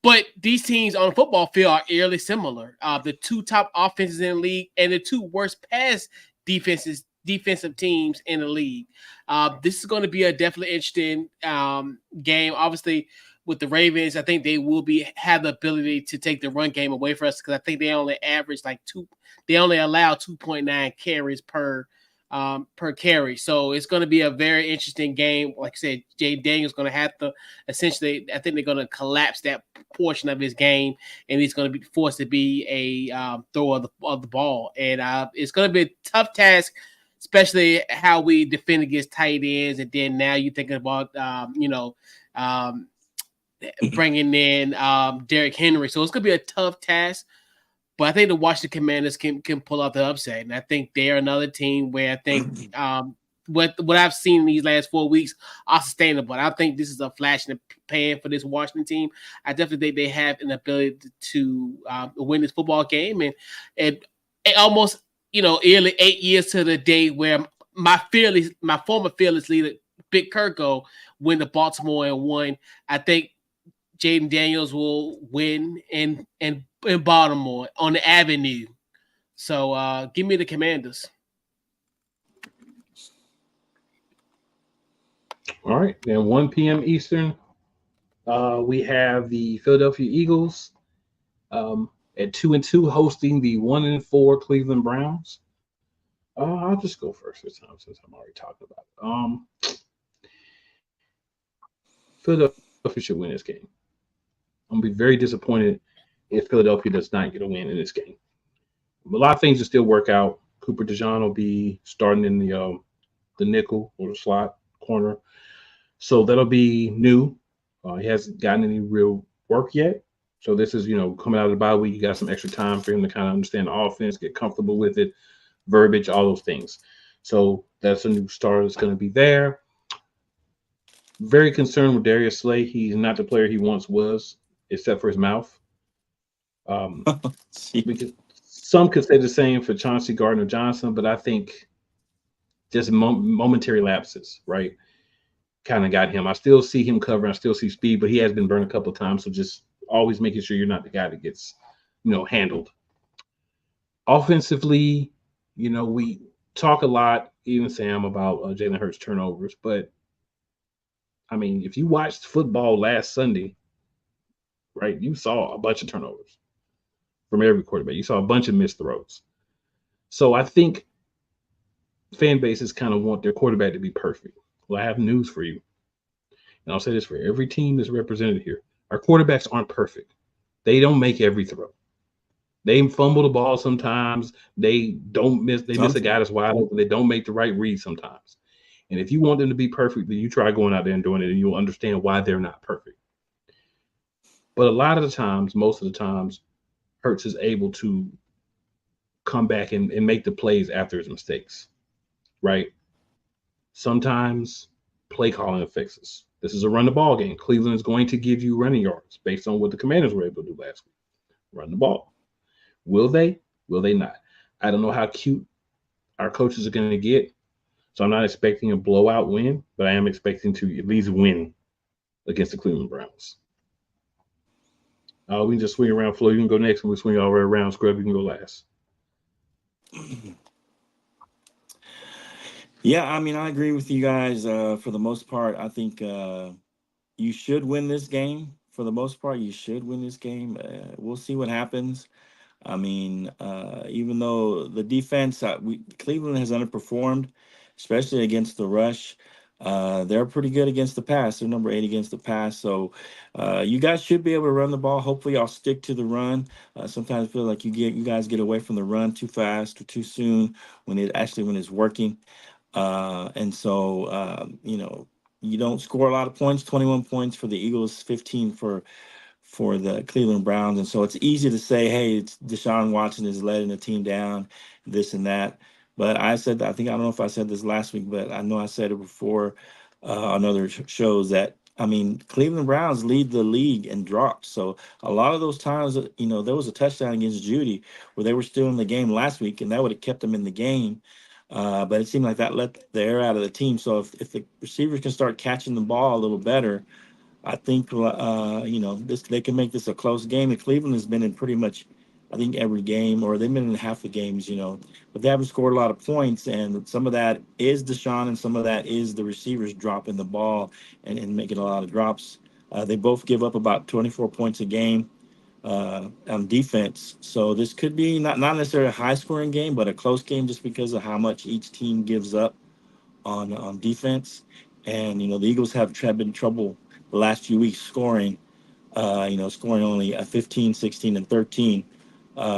But these teams on the football field are eerily similar. The two top offenses in the league and the two worst pass defensive teams in the league. This is going to be a definitely interesting game. Obviously, with the Ravens, I think they will have the ability to take the run game away from us because I think they only average they only allow 2.9 carries per carry. So it's going to be a very interesting game. Like I said, Jay Daniels going to have to essentially, I think they're going to collapse that portion of his game, and he's going to be forced to be a thrower of the ball. And it's going to be a tough task, especially how we defend against tight ends. And then now you're thinking about, bringing in Derrick Henry. So it's going to be a tough task. But I think the Washington Commanders can pull out the upset. And I think they're another team where I think what I've seen in these last 4 weeks are sustainable. I think this is a flash in the pan for this Washington team. I definitely think they have an ability to win this football game. And it almost, nearly 8 years to the day where my former fearless leader, Big Kirko, win the Baltimore and won. I think Jaden Daniels will win in Baltimore on the Avenue. So give me the Commanders. All right. Then 1 p.m. Eastern, we have the Philadelphia Eagles at 2-2 hosting the 1-4 Cleveland Browns. I'll just go first this time since I'm already talking about it. Philadelphia should win this game. I'm going to be very disappointed if Philadelphia does not get a win in this game. A lot of things will still work out. Cooper DeJean will be starting in the nickel or the slot corner. So that'll be new. He hasn't gotten any real work yet. So this is, coming out of the bye week, you got some extra time for him to kind of understand the offense, get comfortable with it, verbiage, all those things. So that's a new start that's going to be there. Very concerned with Darius Slay. He's not the player he once was, except for his mouth. Some could say the same for Chauncey Gardner-Johnson, but I think just momentary lapses, right, kind of got him. I still see him covering. I still see speed, but he has been burned a couple of times. So just always making sure you're not the guy that gets, handled. Offensively, we talk a lot, even Sam, about Jalen Hurts turnovers. But, I mean, if you watched football last Sunday, right, you saw a bunch of turnovers from every quarterback. You saw a bunch of missed throws. So I think fan bases kind of want their quarterback to be perfect. Well, I have news for you. And I'll say this for every team that's represented here. Our quarterbacks aren't perfect. They don't make every throw. They fumble the ball sometimes. They miss a guy that's wide open. They don't make the right read sometimes. And if you want them to be perfect, then you try going out there and doing it, and you'll understand why they're not perfect. But a lot of the times, most of the times, Hurts is able to come back and make the plays after his mistakes, right? Sometimes play calling affects us. This is a run the ball game. Cleveland is going to give you running yards based on what the Commanders were able to do last week. Run the ball. Will they? Will they not? I don't know how cute our coaches are going to get. So I'm not expecting a blowout win, but I am expecting to at least win against the Cleveland Browns. We can just swing around. Flo, you can go next, and we'll swing all the way around. Scrub, you can go last. Yeah, I mean, I agree with you guys for the most part. I think you should win this game. For the most part, you should win this game. We'll see what happens. I mean, even though the defense, Cleveland has underperformed, especially against the rush. They're pretty good against the pass. They're number 8 against the pass. So you guys should be able to run the ball. Hopefully, I'll stick to the run. Sometimes I feel like you guys get away from the run too fast or too soon when it's working. And so, you don't score a lot of points, 21 points for the Eagles, 15 for the Cleveland Browns. And so it's easy to say, hey, it's Deshaun Watson is letting the team down, this and that. But I don't know if I said this last week, but I know I said it before on other shows that, I mean, Cleveland Browns lead the league in drops. So a lot of those times, there was a touchdown against Judy where they were still in the game last week, and that would have kept them in the game. But it seemed like that let the air out of the team. So if the receivers can start catching the ball a little better, I think this they can make this a close game. And Cleveland has been in pretty much, I think, every game, or they've been in half the games, but they haven't scored a lot of points, and some of that is Deshaun, and some of that is the receivers dropping the ball and making a lot of drops. They both give up about 24 points a game on defense, so this could be not necessarily a high scoring game, but a close game just because of how much each team gives up on defense. And the Eagles have been trouble the last few weeks scoring. Scoring only 15, 16, and 13,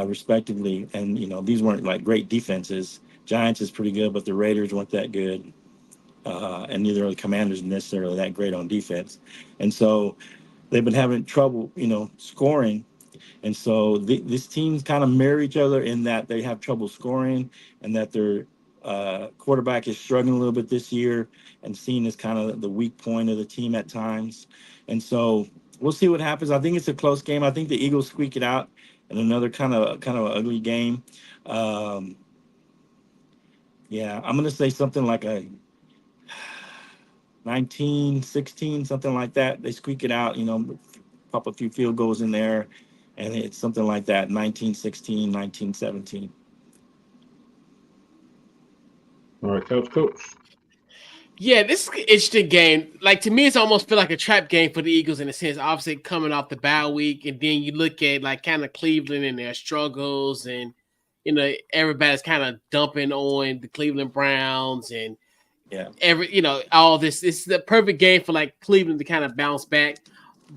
respectively. And these weren't like great defenses. Giants is pretty good, but the Raiders weren't that good, and neither are the Commanders necessarily that great on defense. And so they've been having trouble, scoring. And so these teams kind of mirror each other in that they have trouble scoring, and that their quarterback is struggling a little bit this year, and seen as kind of the weak point of the team at times. And so we'll see what happens. I think it's a close game. I think the Eagles squeak it out in another kind of ugly game. Yeah, I'm gonna say something like a 19-16, something like that. They squeak it out, pop a few field goals in there, and it's something like that, 19-16, 19-17. All right, coach. Yeah, this is an interesting game. Like, to me, it's almost feel like a trap game for the Eagles in a sense. Obviously, coming off the bye week, and then you look at like kind of Cleveland and their struggles, and everybody's kind of dumping on the Cleveland Browns, and all this. It's the perfect game for like Cleveland to kind of bounce back,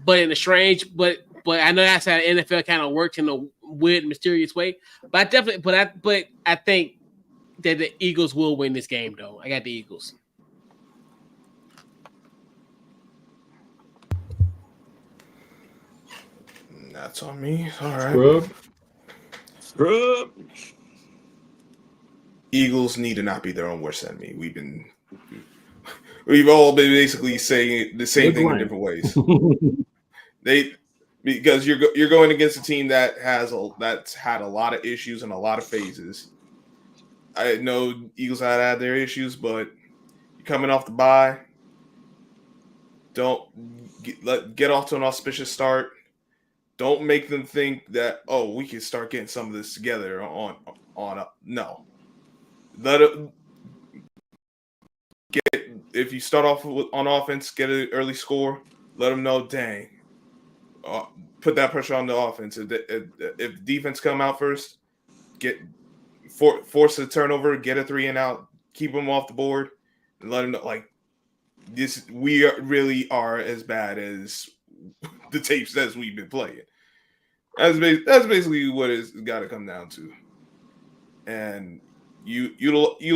but in a strange, but I know that's how the NFL kind of works in a weird, mysterious way. But I think that the Eagles will win this game, though. I got the Eagles. That's on me. All right. Scrub. Eagles need to not be their own worst enemy. We've all been basically saying the same thing in different ways. Because you're going against a team that's had a lot of issues and a lot of phases. I know Eagles had their issues, but you're coming off the bye. Don't get off to an auspicious start. Don't make them think that, we can start getting some of this together no. Let it if you start off on offense, get an early score. Let them know, dang. Put that pressure on the offense. If defense come out first, force a turnover, get a 3 and out, keep them off the board, and let them know like this. We really are as bad as the tape says we've been playing. That's basically what it's got to come down to. And you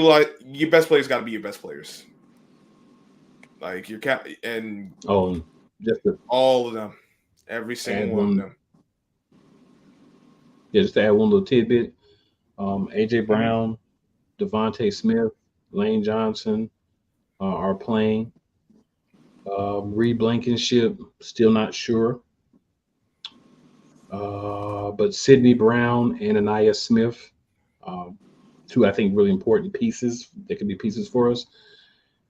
like your best players got to be your best players. Like your cap and all of them, every single one of them. Yeah, just to add one little tidbit. AJ Brown, Devontae Smith, Lane Johnson are playing. Reed Blankenship, still not sure. But Sidney Brown and Anaya Smith, two I think really important pieces that could be pieces for us,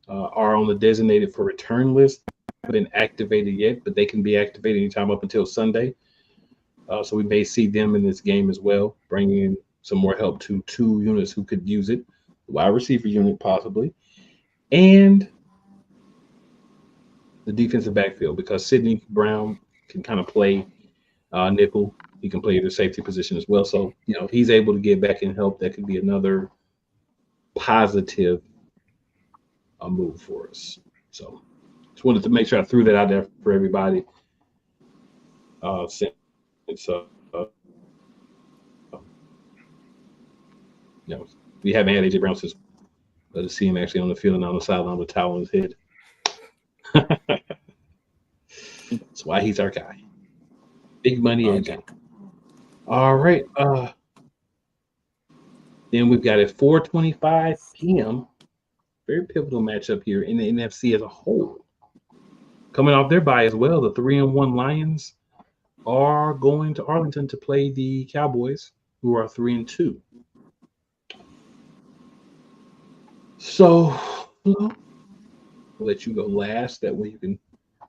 are on the designated for return list. Haven't been activated yet, but they can be activated anytime up until Sunday. So we may see them in this game as well, bringing in some more help to 2 units who could use it, the wide receiver unit possibly, and the defensive backfield, because Sidney Brown can kind of play nickel. He can play the safety position as well. So, if he's able to get back and help, that could be another positive move for us. So just wanted to make sure I threw that out there for everybody. We haven't had AJ Brown since to see him actually on the field and on the sideline with a towel on his head. That's why he's our guy. Big money AJ. All right. Then we've got a 4:25 p.m. very pivotal matchup here in the NFC as a whole. Coming off their bye as well, the 3-1 Lions are going to Arlington to play the Cowboys, who are 3-2. So, I'll let you go last. That way you can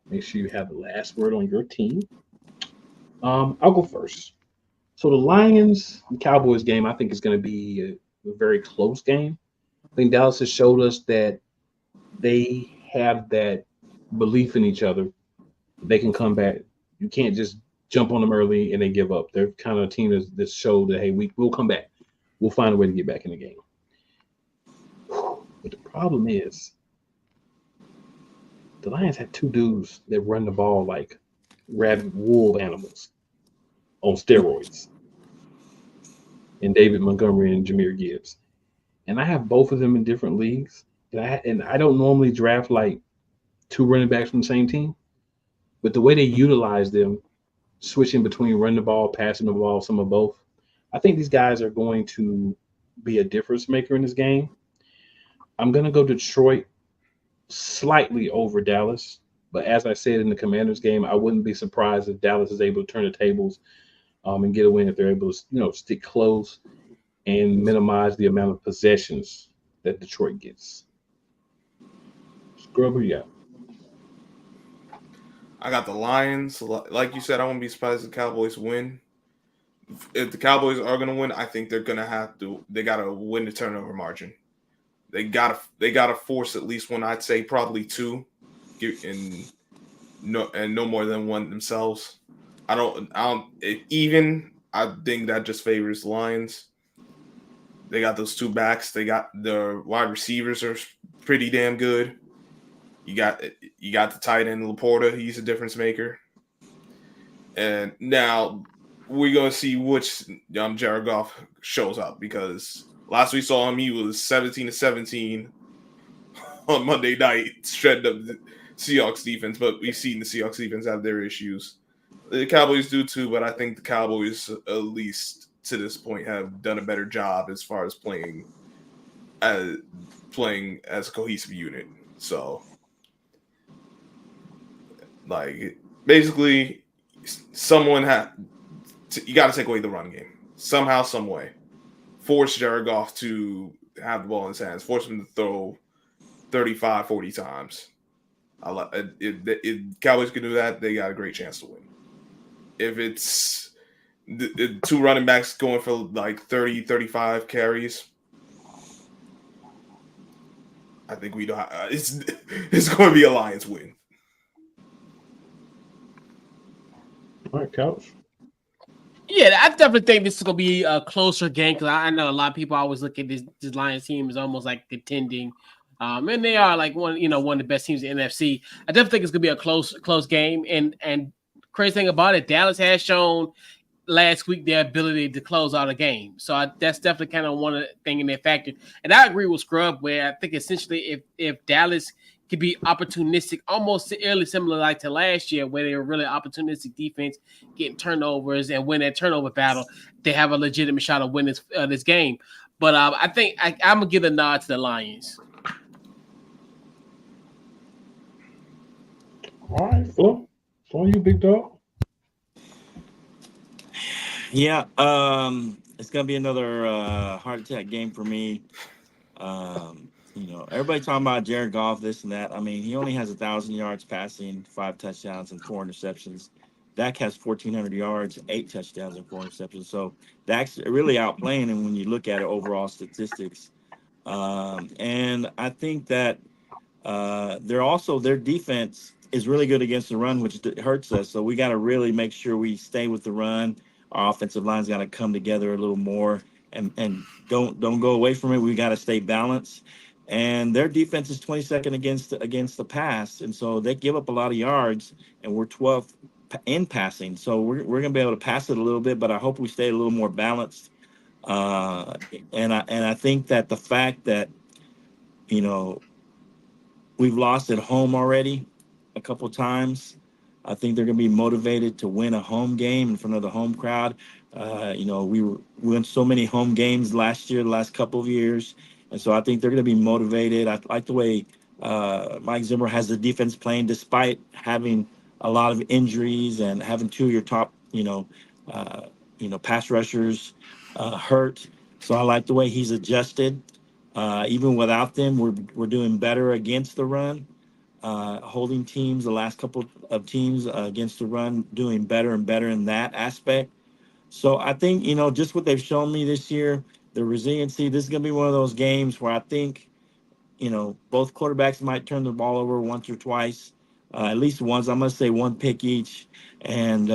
Make sure you have the last word on your team. I'll go first. So the Lions and Cowboys game, I think, is going to be a very close game. I think Dallas has showed us that they have that belief in each other. They can come back. You can't just jump on them early and they give up. They're kind of a team that showed that, hey, we'll come back. We'll find a way to get back in the game. But the problem is, the Lions had two dudes that run the ball like rabid wolf animals on steroids, and David Montgomery and Jahmyr Gibbs. And I have both of them in different leagues. And I don't normally draft like two running backs from the same team, but the way they utilize them, switching between running the ball, passing the ball, some of both, I think these guys are going to be a difference maker in this game. I'm going to go Detroit slightly over Dallas. But as I said in the Commanders game, I wouldn't be surprised if Dallas is able to turn the tables and get a win if they're able to, stick close and minimize the amount of possessions that Detroit gets. Scrub, who you got? I got the Lions. Like you said, I won't be surprised if the Cowboys win. If the Cowboys are going to win, I think they're going to have to. They got to win the turnover margin. They got to force at least one. I'd say probably two, and no more than one themselves. I think that just favors the Lions. They got those two backs. They got the wide receivers are pretty damn good. You got the tight end Laporta. He's a difference maker. And now we're gonna see which Jared Goff shows up, because last we saw him, he was 17-17 on Monday night, shredding up the Seahawks defense. But we've seen the Seahawks defense have their issues. The Cowboys do too, but I think the Cowboys, at least to this point, have done a better job as far as playing as a cohesive unit. So, like, basically, you got to take away the run game somehow, some way. Force Jared Goff to have the ball in his hands. Force him to throw 35, 40 times. If Cowboys can do that, they got a great chance to win. If it's the two running backs going for like 30, 35 carries, I think we don't. It's going to be a Lions win. All right, Couch. Yeah, I definitely think this is going to be a closer game, because I know a lot of people always look at this Lions team as almost like contending. And they are like one of the best teams in the NFC. I definitely think it's going to be a close game. And crazy thing about it, Dallas has shown last week their ability to close out a game. So that's definitely kind of one of the things in their factor. And I agree with Scrub, where I think essentially if Dallas could be opportunistic, almost early similar like to last year, where they were really opportunistic defense, getting turnovers and win that turnover battle, they have a legitimate shot of winning this game. But I think I'm going to give a nod to the Lions. All right, Flo. It's on you, big dog. Yeah, it's gonna be another heart attack game for me. Everybody talking about Jared Goff, this and that. I mean, he only has 1,000 yards passing, 5 touchdowns, and 4 interceptions. Dak has 1,400 yards, 8 touchdowns, and 4 interceptions. So Dak's really outplaying him when you look at it, overall statistics. And I think that their defense is really good against the run, which hurts us. So we got to really make sure we stay with the run. Our offensive line's got to come together a little more and don't go away from it. We got to stay balanced. And their defense is 22nd against the pass, and so they give up a lot of yards, and we're 12th in passing. So we're going to be able to pass it a little bit, but I hope we stay a little more balanced. And I think that the fact that we've lost at home already a couple times, I think they're going to be motivated to win a home game in front of the home crowd. We won so many home games last year, the last couple of years. And so I think they're going to be motivated. I like the way Mike Zimmer has the defense playing, despite having a lot of injuries and having 2 of your top, pass rushers hurt. So I like the way he's adjusted. Even without them, we're doing better against the run. holding teams, the last couple of teams against the run, doing better and better in that aspect. So I think, just what they've shown me this year, the resiliency, this is going to be one of those games where I think, both quarterbacks might turn the ball over once or twice, at least once. I'm going to say one pick each. And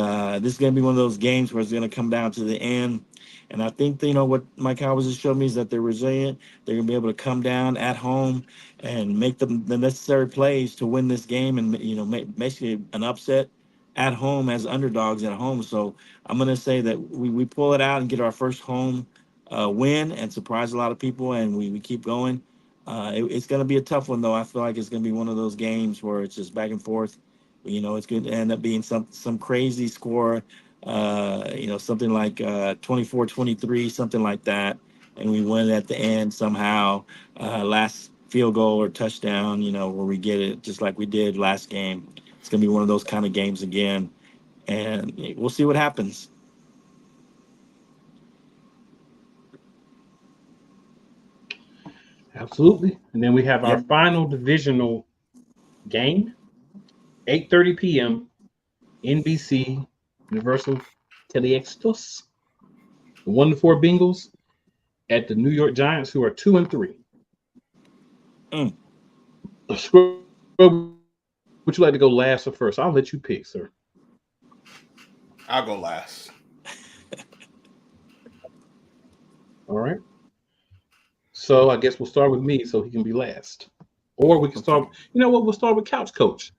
this is going to be one of those games where it's going to come down to the end. And I think, what my Cowboys have shown me is that they're resilient. They're going to be able to come down at home and make the necessary plays to win this game and, make basically an upset at home as underdogs at home. So I'm going to say that we pull it out and get our first home win and surprise a lot of people, and we keep going. It's going to be a tough one, though. I feel like it's going to be one of those games where it's just back and forth. It's going to end up being some crazy score, something like 24-23, something like that. And we win at the end somehow, last field goal or touchdown, where we get it just like we did last game. It's going to be one of those kind of games again. And we'll see what happens. Absolutely. And then we have our final divisional game, 8:30 p.m. NBC Universal Teleextos. The 1-4 Bengals at the New York Giants, who are 2-3. Would you like to go last or first? I'll let you pick, sir. I'll go last. All right. So I guess we'll start with me so he can be last. Or we can start, we'll start with Couch Coach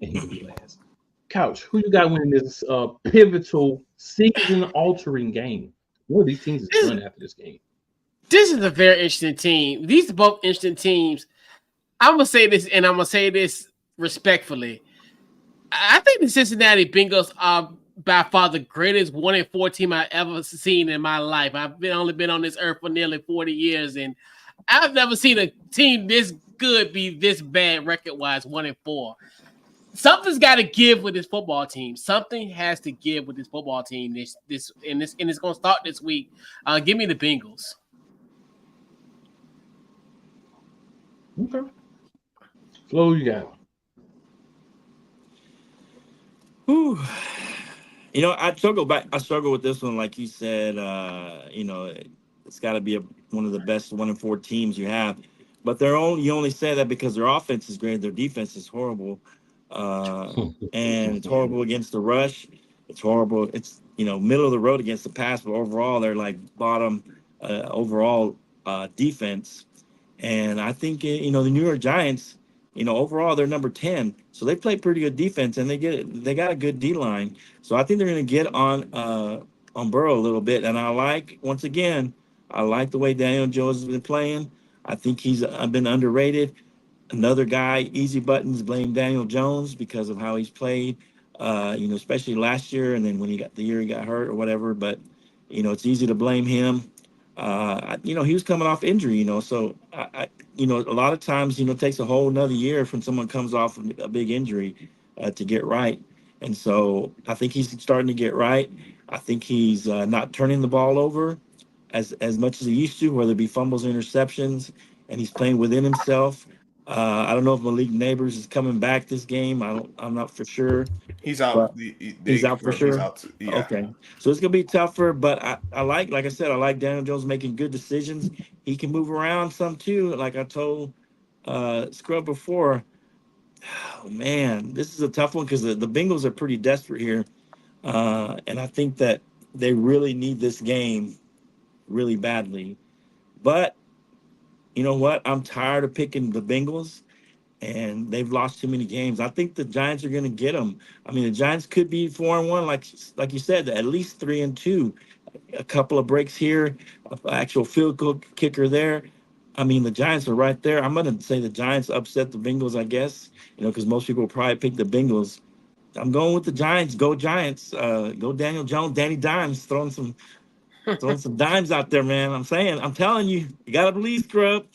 and he can be last. Couch, who you got winning this pivotal, season-altering game? What are these teams is done after this game? This is a very interesting team. These are both interesting teams. I'm going to say this, and I'm going to say this respectfully. I think the Cincinnati Bengals are by far the greatest 1-4 team I've ever seen in my life. I've only been on this earth for nearly 40 years, and I've never seen a team this good be this bad record-wise, 1-4. Something's got to give with this football team. Something has to give with this football team. And it's going to start this week. Give me the Bengals. Okay. Flo, you got it. Whew. I struggle with this one, like you said. It's got to be one of the best 1-4 teams you have. But you only say that because their offense is great, their defense is horrible, and it's horrible against the rush. It's horrible. It's middle of the road against the pass, but overall they're like bottom overall defense. And I think the New York Giants, overall they're number 10, so they play pretty good defense, and they got a good D line. So I think they're going to get on Burrow a little bit. And I like the way Daniel Jones has been playing. I think he's been underrated. Another guy, easy buttons, blame Daniel Jones because of how he's played, especially last year, and then when he got hurt or whatever. But it's easy to blame him. He was coming off injury, so a lot of times, it takes a whole another year when someone comes off a big injury to get right. And so I think he's starting to get right. I think he's not turning the ball over as much as he used to, whether it be fumbles or interceptions, and he's playing within himself. I don't know if Malik Neighbors is coming back this game. I'm not for sure. He's out. He's out for sure. He's out yeah. Okay, so it's gonna be tougher. But I like I said, I like Daniel Jones making good decisions. He can move around some too. Like I told Scrub before. Oh man, this is a tough one because the Bengals are pretty desperate here, and I think that they really need this game really badly. But you know what? I'm tired of picking the Bengals, and they've lost too many games. I think the Giants are going to get them. I mean, the Giants could be 4-1, like you said, at least 3-2. A couple of breaks here, an actual field goal kicker there. I mean, the Giants are right there. I'm going to say the Giants upset the Bengals, I guess, because most people will probably pick the Bengals. I'm going with the Giants. Go Giants. Go Daniel Jones, Danny Dimes, throwing some dimes out there, man. I'm telling you, you got to believe, Scrub.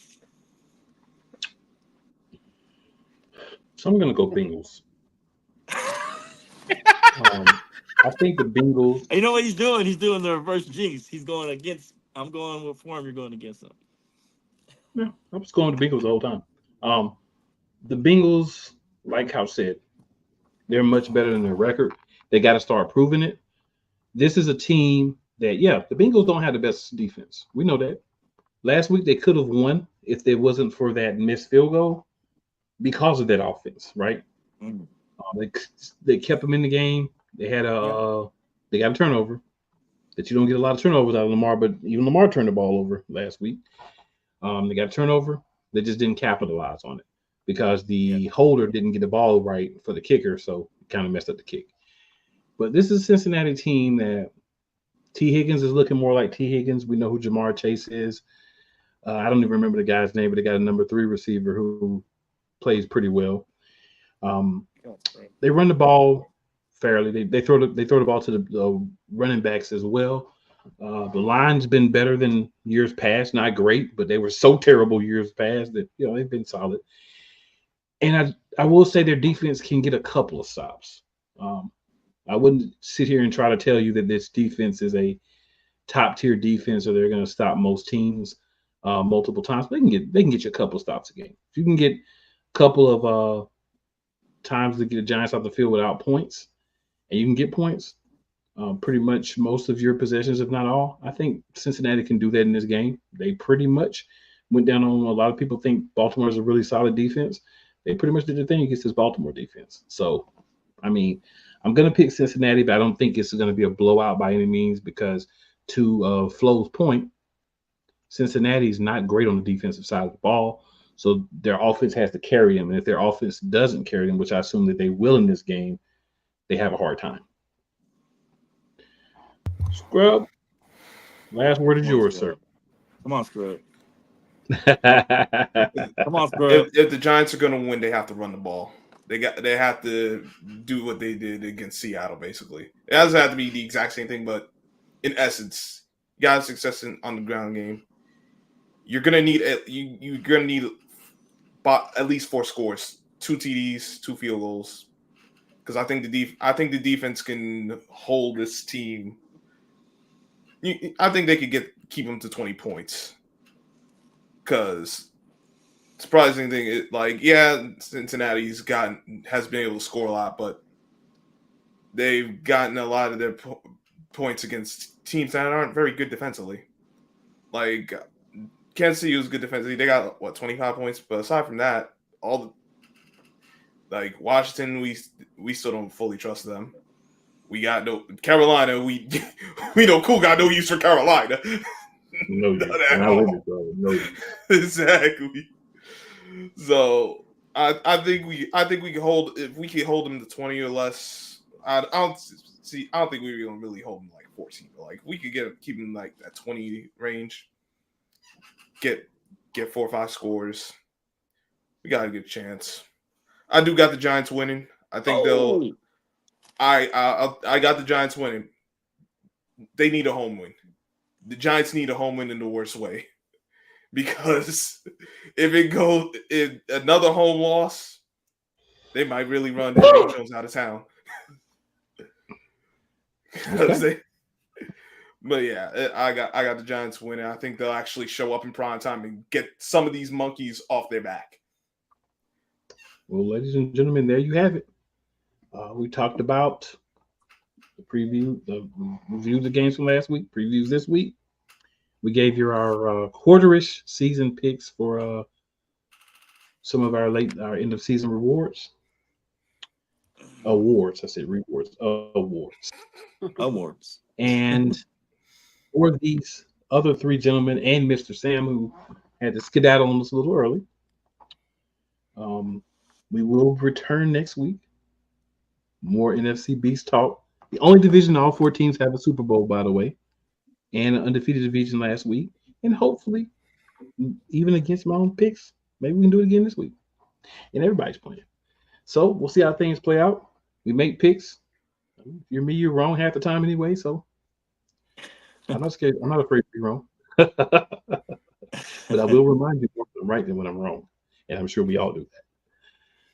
So I'm going to go Bengals. I think the Bengals. You know what he's doing? He's doing the reverse jinx. He's going against. I'm going with form. You're going against him. Yeah, I was going to Bengals the whole time. The Bengals like Couch said, they're much better than their record. They got to start proving it. This is a team that, yeah, the Bengals don't have the best defense. We know that. Last week they could have won if it wasn't for that missed field goal because of that offense, right? Mm. They kept them in the game. They had they got a turnover. That you don't get a lot of turnovers out of Lamar, but even Lamar turned the ball over last week. They got a turnover. They just didn't capitalize on it because the holder didn't get the ball right for the kicker, so it kind of messed up the kick. But this is a Cincinnati team that T. Higgins is looking more like T. Higgins. We know who Jamar Chase is. I don't even remember the guy's name, but they got a number 3 receiver who plays pretty well. They run the ball fairly. They throw the ball to the running backs as well. The line's been better than years past. Not great, but they were so terrible years past that they've been solid. And I will say their defense can get a couple of stops. I wouldn't sit here and try to tell you that this defense is a top tier defense or they're going to stop most teams multiple times. They can get you a couple of stops a game. If you can get a couple of times to get the Giants off the field without points, and you can get points pretty much most of your possessions, if not all. I think Cincinnati can do that in this game. They pretty much went down on a lot of people think Baltimore is a really solid defense. They pretty much did their thing against this Baltimore defense. So, I mean, I'm going to pick Cincinnati, but I don't think it's going to be a blowout by any means because to Flo's point, Cincinnati is not great on the defensive side of the ball. So their offense has to carry them. And if their offense doesn't carry them, which I assume that they will in this game, they have a hard time. Scrub, last word is yours, sir. Come on, Scrub. Come on, Scrub. If the Giants are going to win, they have to run the ball. They have to do what they did against Seattle, basically. It doesn't have to be the exact same thing, but in essence, you got success on the ground game. You're gonna need at least 4 scores, 2 TDs, 2 field goals, because I think the defense can hold this team. I think they could keep them to 20 points. Because surprising thing is, Cincinnati's has been able to score a lot, but they've gotten a lot of their points against teams that aren't very good defensively. Like Kansas City was good defensively. They got 25 points, but aside from that, Washington, we still don't fully trust them. We got no Carolina. We know Cool got no use for Carolina. No, exactly. So I think we can hold, if we can hold them to 20 or less. I don't think we're gonna really hold them 14. But we could keep them that 20 range. Get 4 or 5 scores. We got a good chance. I do got the Giants winning. I think they'll. I got the Giants winning. They need a home win. The Giants need a home win in the worst way, because if another home loss, they might really run Daniel Jones out of town. But yeah, I got the Giants winning. I think they'll actually show up in prime time and get some of these monkeys off their back. Well, ladies and gentlemen, there you have it. We talked about the review of the games from last week, previews this week. We gave you our quarterish season picks for some of our end of season awards. I said rewards. Awards. And for these other 3 gentlemen and Mr. Sam, who had to skedaddle on us a little early, we will return next week. More NFC Beast talk. The only division all 4 teams have a Super Bowl, by the way, and an undefeated division last week. And hopefully, even against my own picks, maybe we can do it again this week. And everybody's playing. So we'll see how things play out. We make picks. If you're me, you're wrong half the time anyway. So I'm not scared. I'm not afraid to be wrong. But I will remind you more when I'm right than when I'm wrong. And I'm sure we all do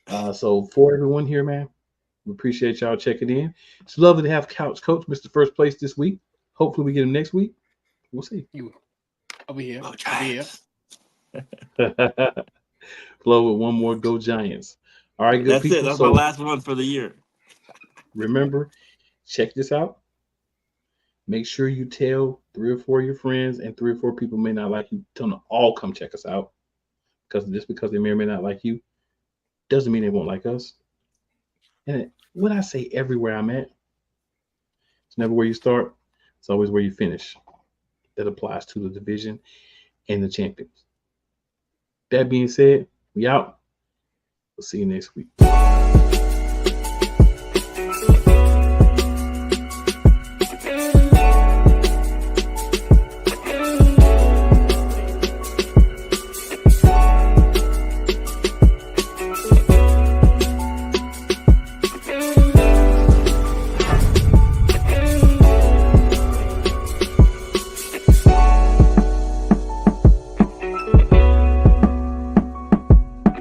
that. So for everyone here, man, we appreciate y'all checking in. It's lovely to have Couch Coach, Mr. First Place this week. Hopefully we get him next week. We'll see. Over here. Flow with one more Go Giants. All right, good That's people. it. That's So my last one for the year. remember, check this out. Make sure you tell 3 or 4 of your friends, and 3 or 4 people may not like you. Tell them to all come check us out. Because just because they may or may not like you doesn't mean they won't like us. And when I say everywhere I'm at, it's never where you start. It's always where you finish. That applies to the division and the champions. That being said, we out. We'll see you next week.